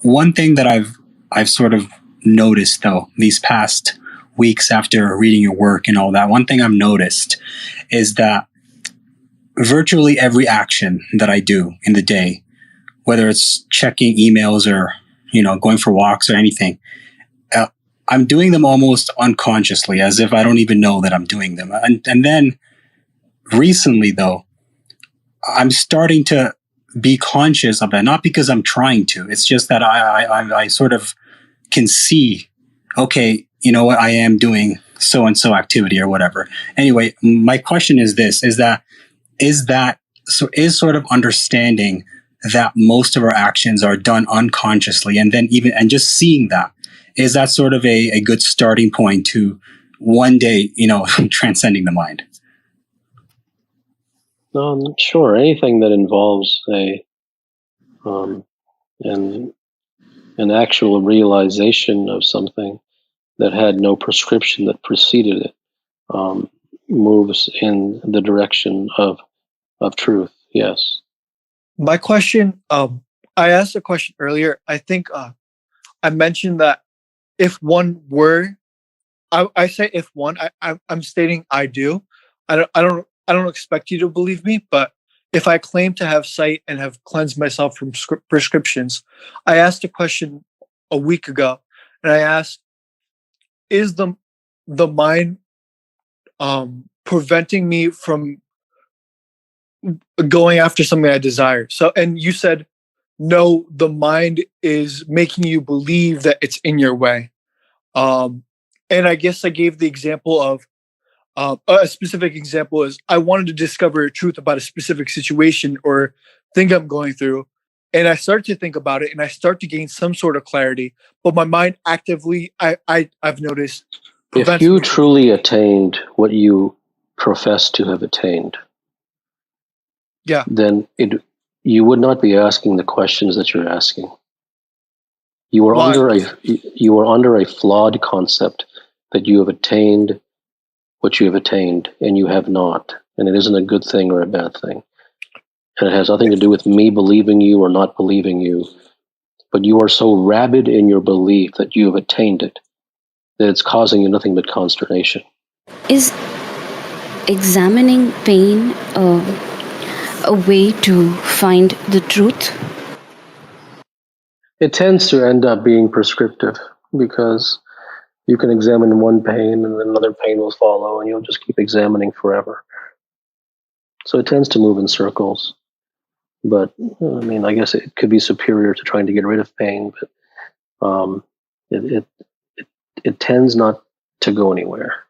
One thing that I've sort of noticed, though, these past weeks after reading your work and all that, one thing I've noticed is that virtually every action that I do in the day, whether it's checking emails or going for walks or anything, I'm doing them almost unconsciously, as if I don't even know that I'm doing them. And then recently, though, I'm starting to be conscious of that, not because I'm trying to. It's just that I sort of can see, okay, you know what, I am doing so-and-so activity or whatever. Anyway, my question is this, is sort of understanding that most of our actions are done unconsciously, and just seeing that, is that sort of a good starting point to one day, transcending the mind? Sure. Anything that involves an actual realization of something that had no prescription that preceded it moves in the direction of truth. Yes. My question, I asked a question earlier. I think I mentioned that if one were, I say if one, I'm stating I do. I don't expect you to believe me, but if I claim to have sight and have cleansed myself from prescriptions, I asked a question a week ago, and I asked, is the mind preventing me from going after something I desire? So, and you said no, the mind is making you believe that it's in your way. And I guess I gave the example of a specific example is I wanted to discover a truth about a specific situation or thing I'm going through. And I start to think about it and I start to gain some sort of clarity. But my mind actively, I've noticed, If prevents you me. truly attained what you profess to have attained, Yeah. then you would not be asking the questions that you're asking. You are under a flawed concept that you have attained what you have attained, and you have not. And it isn't a good thing or a bad thing. And it has nothing to do with me believing you or not believing you. But you are so rabid in your belief that you have attained it, that it's causing you nothing but consternation. Is examining pain a way to find the truth? It tends to end up being prescriptive because you can examine one pain and then another pain will follow and you'll just keep examining forever. So it tends to move in circles. But I mean, I guess it could be superior to trying to get rid of pain, but it tends not to go anywhere.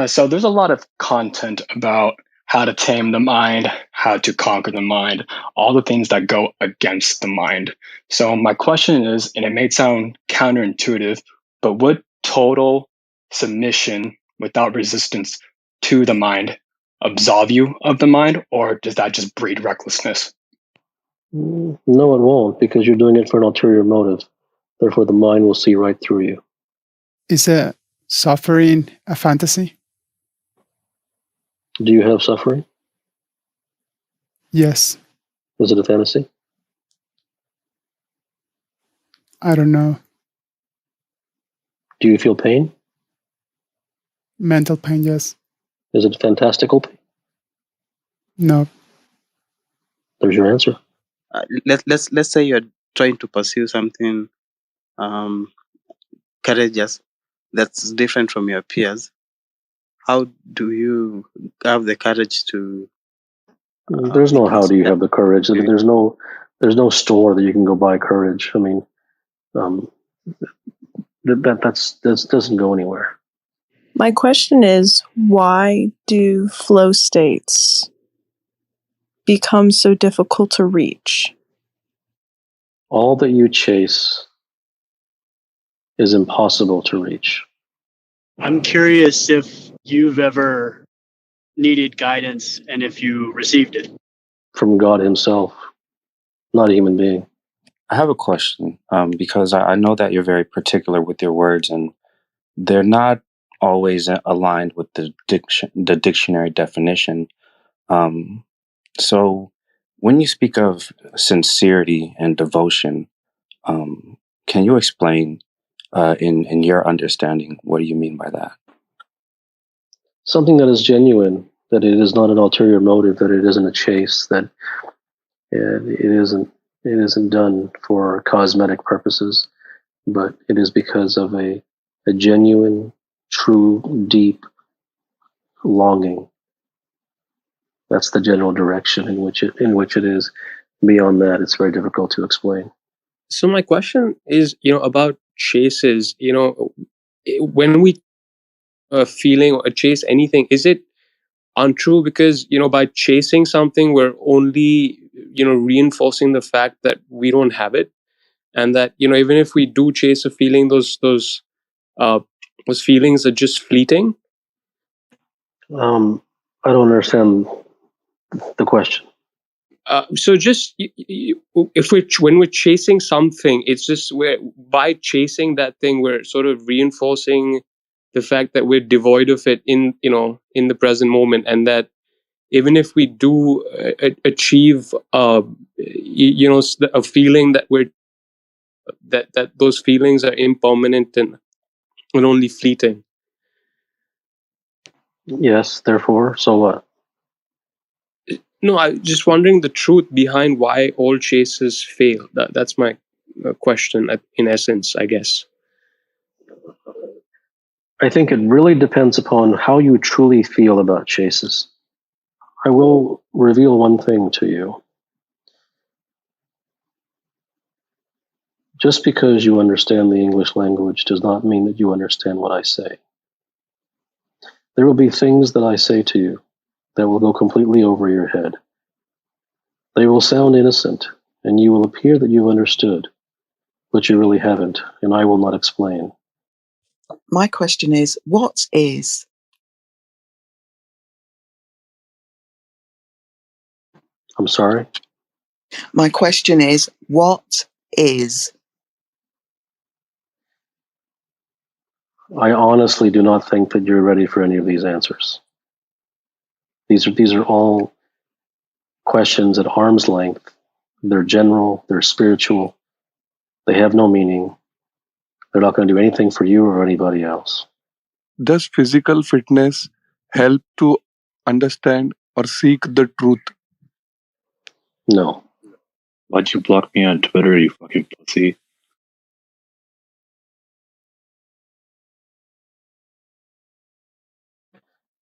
So there's a lot of content about how to tame the mind, how to conquer the mind, all the things that go against the mind. So my question is, and it may sound counterintuitive, but would total submission without resistance to the mind absolve you of the mind, or does that just breed recklessness? No, it won't, because you're doing it for an ulterior motive. Therefore, the mind will see right through you. Is suffering a fantasy? Do you have suffering? Yes. Is it a fantasy? I don't know. Do you feel pain? Mental pain, yes. Is it fantastical pain? No. There's your answer. Let's say you're trying to pursue something courageous that's different from your peers. How do you have the courage to? There's no how do you have the courage. I mean, there's no store that you can go buy courage. I mean, that doesn't go anywhere. My question is, why do flow states become so difficult to reach? All that you chase is impossible to reach. I'm curious if you've ever needed guidance and if you received it. From God himself, not a human being. I have a question because I know that you're very particular with your words and they're not always aligned with the dictionary definition. So when you speak of sincerity and devotion, can you explain in your understanding, what do you mean by that? Something that is genuine, that it is not an ulterior motive, that it isn't a chase, that it isn't done for cosmetic purposes, but it is because of a genuine, true, deep longing. That's the general direction in which it is. Beyond that, it's very difficult to explain. So my question is, about chases. When we feeling or chase anything, is it untrue because by chasing something we're only reinforcing the fact that we don't have it, and that even if we do chase a feeling, those feelings are just fleeting? I don't understand the question. So just when we're chasing something, it's just by chasing that thing we're sort of reinforcing the fact that we're devoid of it in the present moment, and that even if we do achieve a feeling that that those feelings are impermanent and only fleeting. Yes, therefore, so what? No, I'm just wondering the truth behind why all chases fail. That's my question, in essence, I guess. I think it really depends upon how you truly feel about chases. I will reveal one thing to you. Just because you understand the English language does not mean that you understand what I say. There will be things that I say to you that will go completely over your head. They will sound innocent, and you will appear that you've understood, but you really haven't, and I will not explain. My question is, what is? I'm sorry? My question is, what is? I honestly do not think that you're ready for any of these answers. These are all questions at arm's length. They're general, they're spiritual, they have no meaning. They're not going to do anything for you or anybody else. Does physical fitness help to understand or seek the truth? No. Why'd you block me on Twitter, you fucking pussy?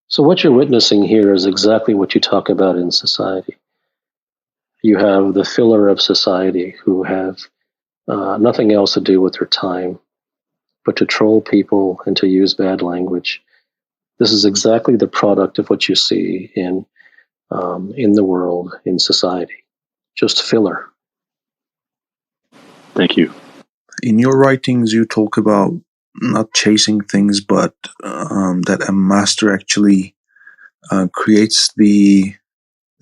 So what you're witnessing here is exactly what you talk about in society. You have the filler of society who have nothing else to do with their time but to troll people and to use bad language. This is exactly the product of what you see in the world, in society. Just filler. Thank you. In your writings, you talk about not chasing things, but that a master actually creates the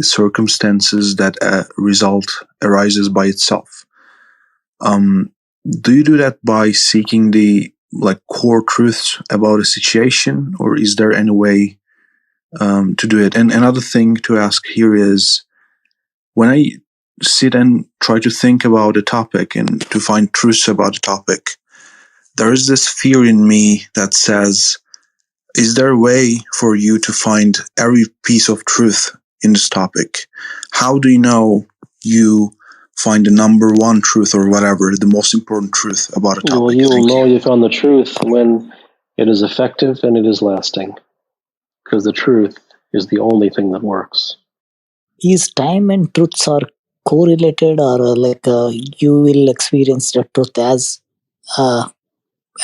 circumstances that a result arises by itself. Do you do that by seeking the core truths about a situation, or is there any way to do it? And another thing to ask here is, when I sit and try to think about a topic and to find truths about a topic, there is this fear in me that says, is there a way for you to find every piece of truth in this topic? How do you know you find the number one truth or whatever, the most important truth about a topic? Well, you will know you found the truth when it is effective and it is lasting. Because the truth is the only thing that works. Is time and truths are correlated, or you will experience the truth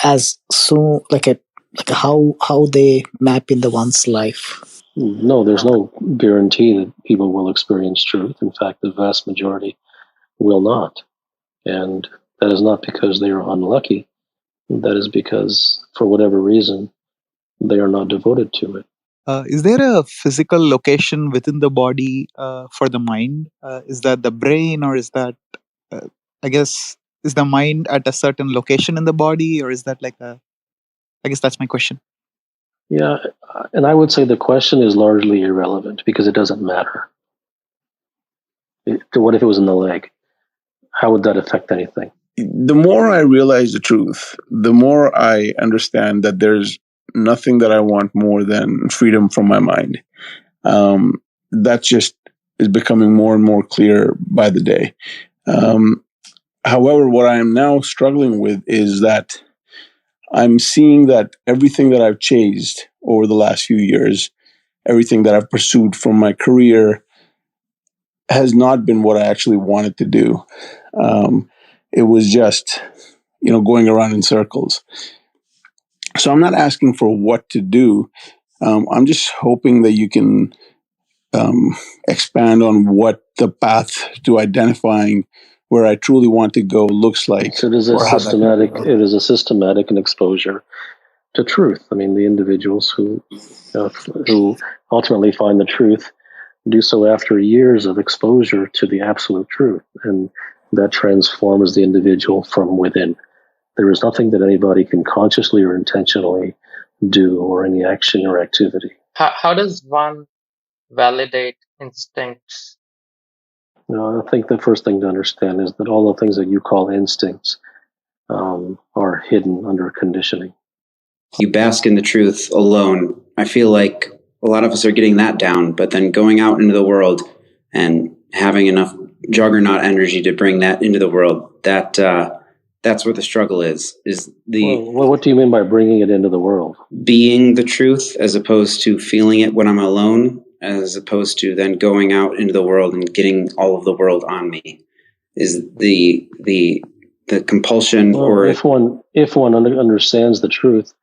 as soon how they map in the one's life? No, there's no guarantee that people will experience truth. In fact, the vast majority will not. And that is not because they are unlucky. That is because, for whatever reason, they are not devoted to it. Is there a physical location within the body for the mind? Is that the brain, or is that, I guess, is the mind at a certain location in the body, or is that I guess that's my question. Yeah, and I would say the question is largely irrelevant because it doesn't matter. What if it was in the leg? How would that affect anything? The more I realize the truth, the more I understand that there's nothing that I want more than freedom from my mind. That just is becoming more and more clear by the day. However, what I am now struggling with is that I'm seeing that everything that I've chased over the last few years, everything that I've pursued from my career, has not been what I actually wanted to do. It was just, going around in circles. So I'm not asking for what to do. I'm just hoping that you can expand on what the path to identifying where I truly want to go looks like. So it is a systematic and exposure to truth. I mean, the individuals who ultimately find the truth do so after years of exposure to the absolute truth, and that transforms the individual from within. There is nothing that anybody can consciously or intentionally do, or any action or activity. How does one validate instincts? I think the first thing to understand is that all the things that you call instincts are hidden under conditioning. You bask in the truth alone. I feel like a lot of us are getting that down, but then going out into the world and having enough juggernaut energy to bring that into the world, that's where the struggle is. Well, what do you mean by bringing it into the world? Being the truth as opposed to feeling it when I'm alone, as opposed to then going out into the world and getting all of the world on me, is the the compulsion or if one understands the truth,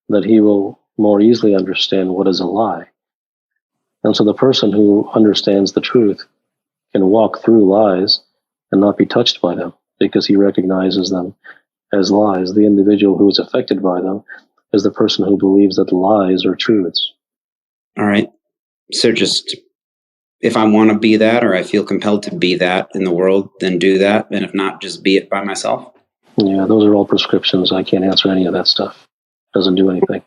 that he will more easily understand what is a lie. And so the person who understands the truth can walk through lies and not be touched by them because he recognizes them as lies. The individual who is affected by them is the person who believes that lies are truths. All right. So just if I want to be that, or I feel compelled to be that in the world, then do that. And if not, just be it by myself. Yeah, those are all prescriptions. I can't answer any of that stuff. It doesn't do anything.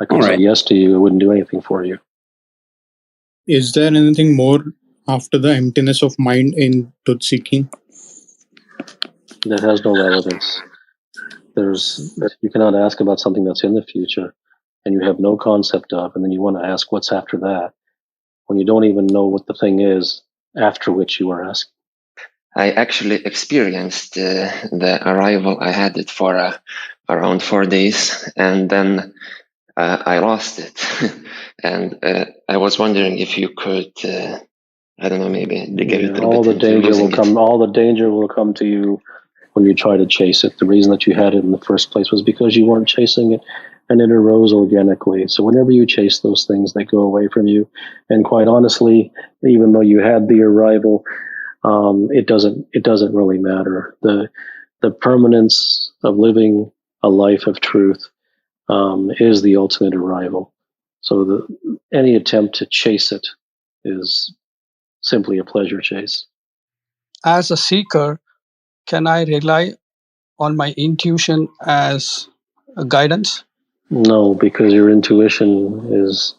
I could say yes to you. It wouldn't do anything for you. Is there anything more after the emptiness of mind in truth seeking? That has no relevance. You cannot ask about something that's in the future and you have no concept of, and then you want to ask what's after that when you don't even know what the thing is after which you are asking. I actually experienced the arrival. I had it for around 4 days, and then I lost it. And I was wondering if you could, I don't know, maybe dig a little All bit the into danger will losing come. All the danger will come to you when you try to chase it. The reason that you had it in the first place was because you weren't chasing it, and it arose organically. So whenever you chase those things, they go away from you. And quite honestly, even though you had the arrival, it doesn't really matter. The permanence of living a life of truth is the ultimate arrival. So any attempt to chase it is simply a pleasure chase. As a seeker, can I rely on my intuition as a guidance? No, because your intuition is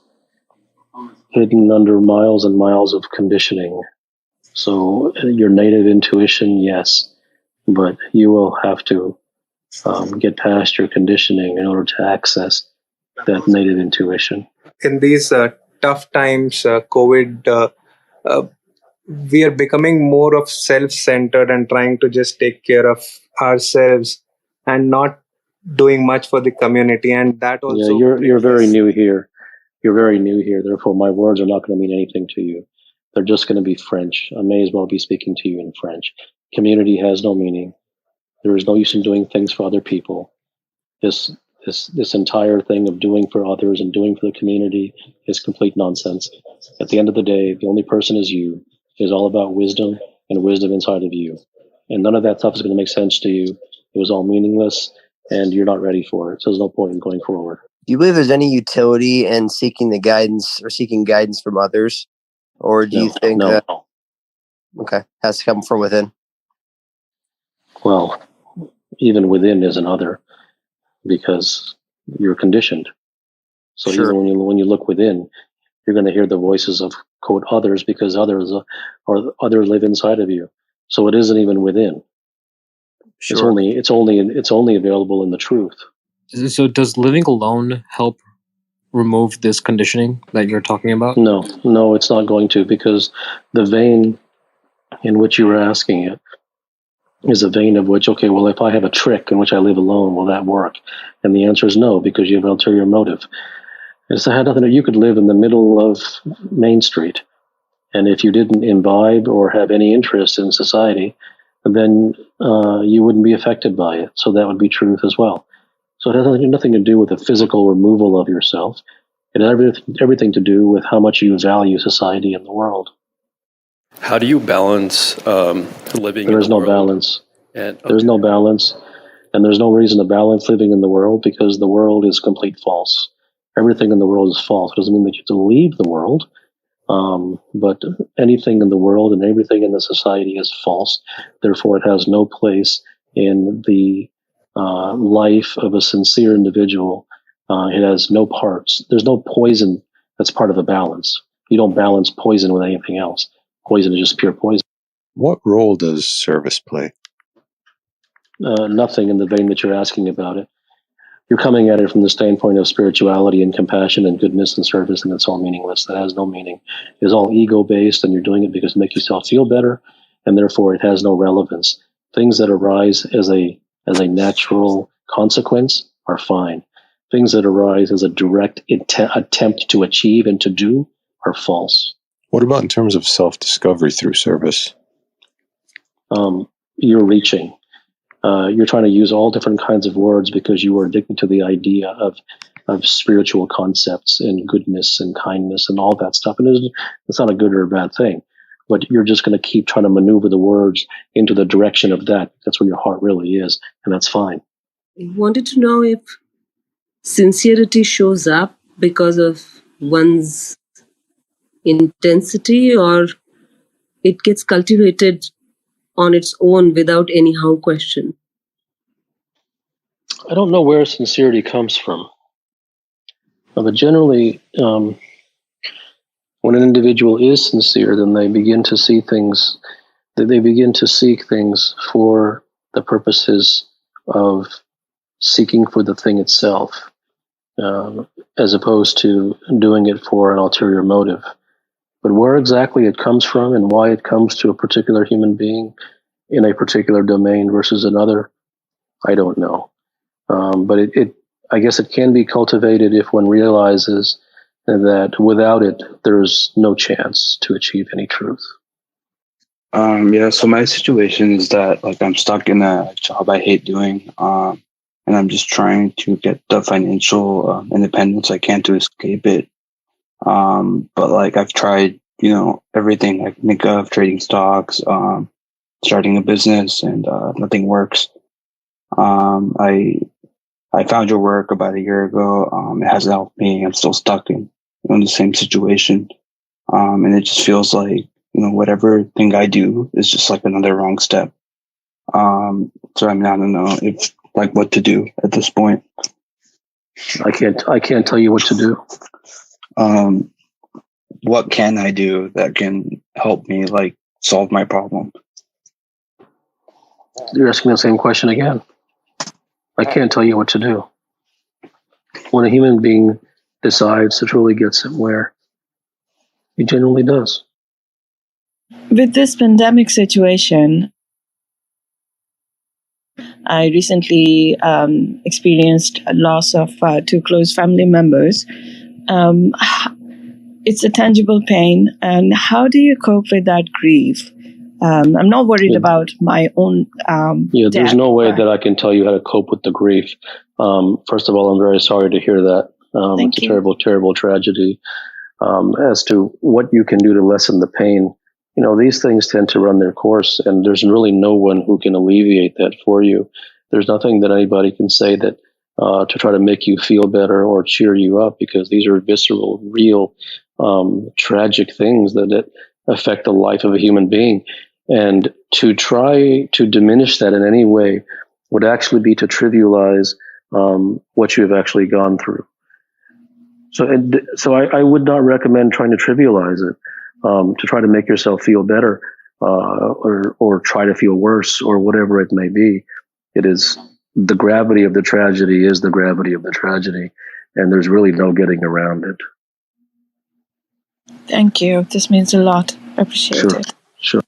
hidden under miles and miles of conditioning. So your native intuition, yes, but you will have to get past your conditioning in order to access that native intuition. In these tough times, COVID, we are becoming more of self-centered and trying to just take care of ourselves and not doing much for the community. And that also You're very new here. You're very new here. Therefore, my words are not going to mean anything to you. They're just going to be French. I may as well be speaking to you in French. Community has no meaning. There is no use in doing things for other people. This entire thing of doing for others and doing for the community is complete nonsense. At the end of the day, the only person is you. It is all about wisdom and wisdom inside of you. And none of that stuff is going to make sense to you. It was all meaningless and you're not ready for it. So there's no point in going forward. Do you believe there's any utility in seeking the guidance or seeking guidance from others? Or do you think that has to come from within? Well, even within is another, because you're conditioned. So even when you look within, you're going to hear the voices of quote others, because others live inside of you. So it isn't even within. Sure. It's only available in the truth. So does living alone help remove this conditioning that you're talking about? No, it's not going to, because the vein in which you were asking it is a vein of which, okay, well, if I have a trick in which I live alone, will that work? And the answer is no, because you have an ulterior motive. It's had nothing. You could live in the middle of Main Street, and if you didn't imbibe or have any interest in society, then you wouldn't be affected by it. So that would be truth as well. So it has nothing to do with the physical removal of yourself. It has everything to do with how much you value society and the world. How do you balance living? There is no balance. There's no balance, and there's no reason to balance living in the world, because the world is complete false. Everything in the world is false. It doesn't mean that you have to leave the world, but anything in the world and everything in the society is false. Therefore, it has no place in the life of a sincere individual. It has no parts. There's no poison that's part of a balance. You don't balance poison with anything else. Poison is just pure poison. What role does service play? Nothing in the vein that you're asking about it. You're coming at it from the standpoint of spirituality and compassion and goodness and service, and it's all meaningless. That has no meaning. It is all ego-based, and you're doing it because it makes yourself feel better, and therefore it has no relevance. Things that arise as a natural consequence are fine. Things that arise as a direct attempt to achieve and to do are false. What about in terms of self-discovery through service? You're reaching. You're trying to use all different kinds of words because you are addicted to the idea of spiritual concepts and goodness and kindness and all that stuff. And it's not a good or a bad thing, but you're just going to keep trying to maneuver the words into the direction of that. That's where your heart really is, and that's fine. I wanted to know if sincerity shows up because of one's intensity, or it gets cultivated on its own without any how question. I don't know where sincerity comes from. But generally, when an individual is sincere, then they begin to see things, they begin to seek things for the purposes of seeking for the thing itself, as opposed to doing it for an ulterior motive. But where exactly it comes from and why it comes to a particular human being in a particular domain versus another, I don't know. But I guess it can be cultivated if one realizes that without it, there's no chance to achieve any truth. Yeah, so my situation is that like I'm stuck in a job I hate doing, and I'm just trying to get the financial independence I can to escape it. But like I've tried, everything I can think of, trading stocks, starting a business, and nothing works. I found your work about a year ago. It hasn't helped me. I'm still stuck in the same situation. And it just feels like, whatever thing I do is just like another wrong step. So I don't know if like what to do at this point. I can't tell you what to do. What can I do that can help me like solve my problem? You're asking the same question again. I can't tell you what to do. When a human being decides to truly get somewhere, he generally does. With this pandemic situation, I recently experienced a loss of 2 close family members. It's a tangible pain. And how do you cope with that grief? I'm not worried about my own there's death, no way that I can tell you how to cope with the grief. First of all, I'm very sorry to hear that. It's a terrible, terrible tragedy. As to what you can do to lessen the pain, these things tend to run their course, and there's really no one who can alleviate that for you. There's nothing that anybody can say that to try to make you feel better or cheer you up, because these are visceral, real, tragic things that affect the life of a human being. And to try to diminish that in any way would actually be to trivialize what you have actually gone through. So I would not recommend trying to trivialize it, to try to make yourself feel better, or try to feel worse, or whatever it may be. It is the gravity of the tragedy is the gravity of the tragedy, and there's really no getting around it. Thank you. This means a lot. I appreciate it. Sure.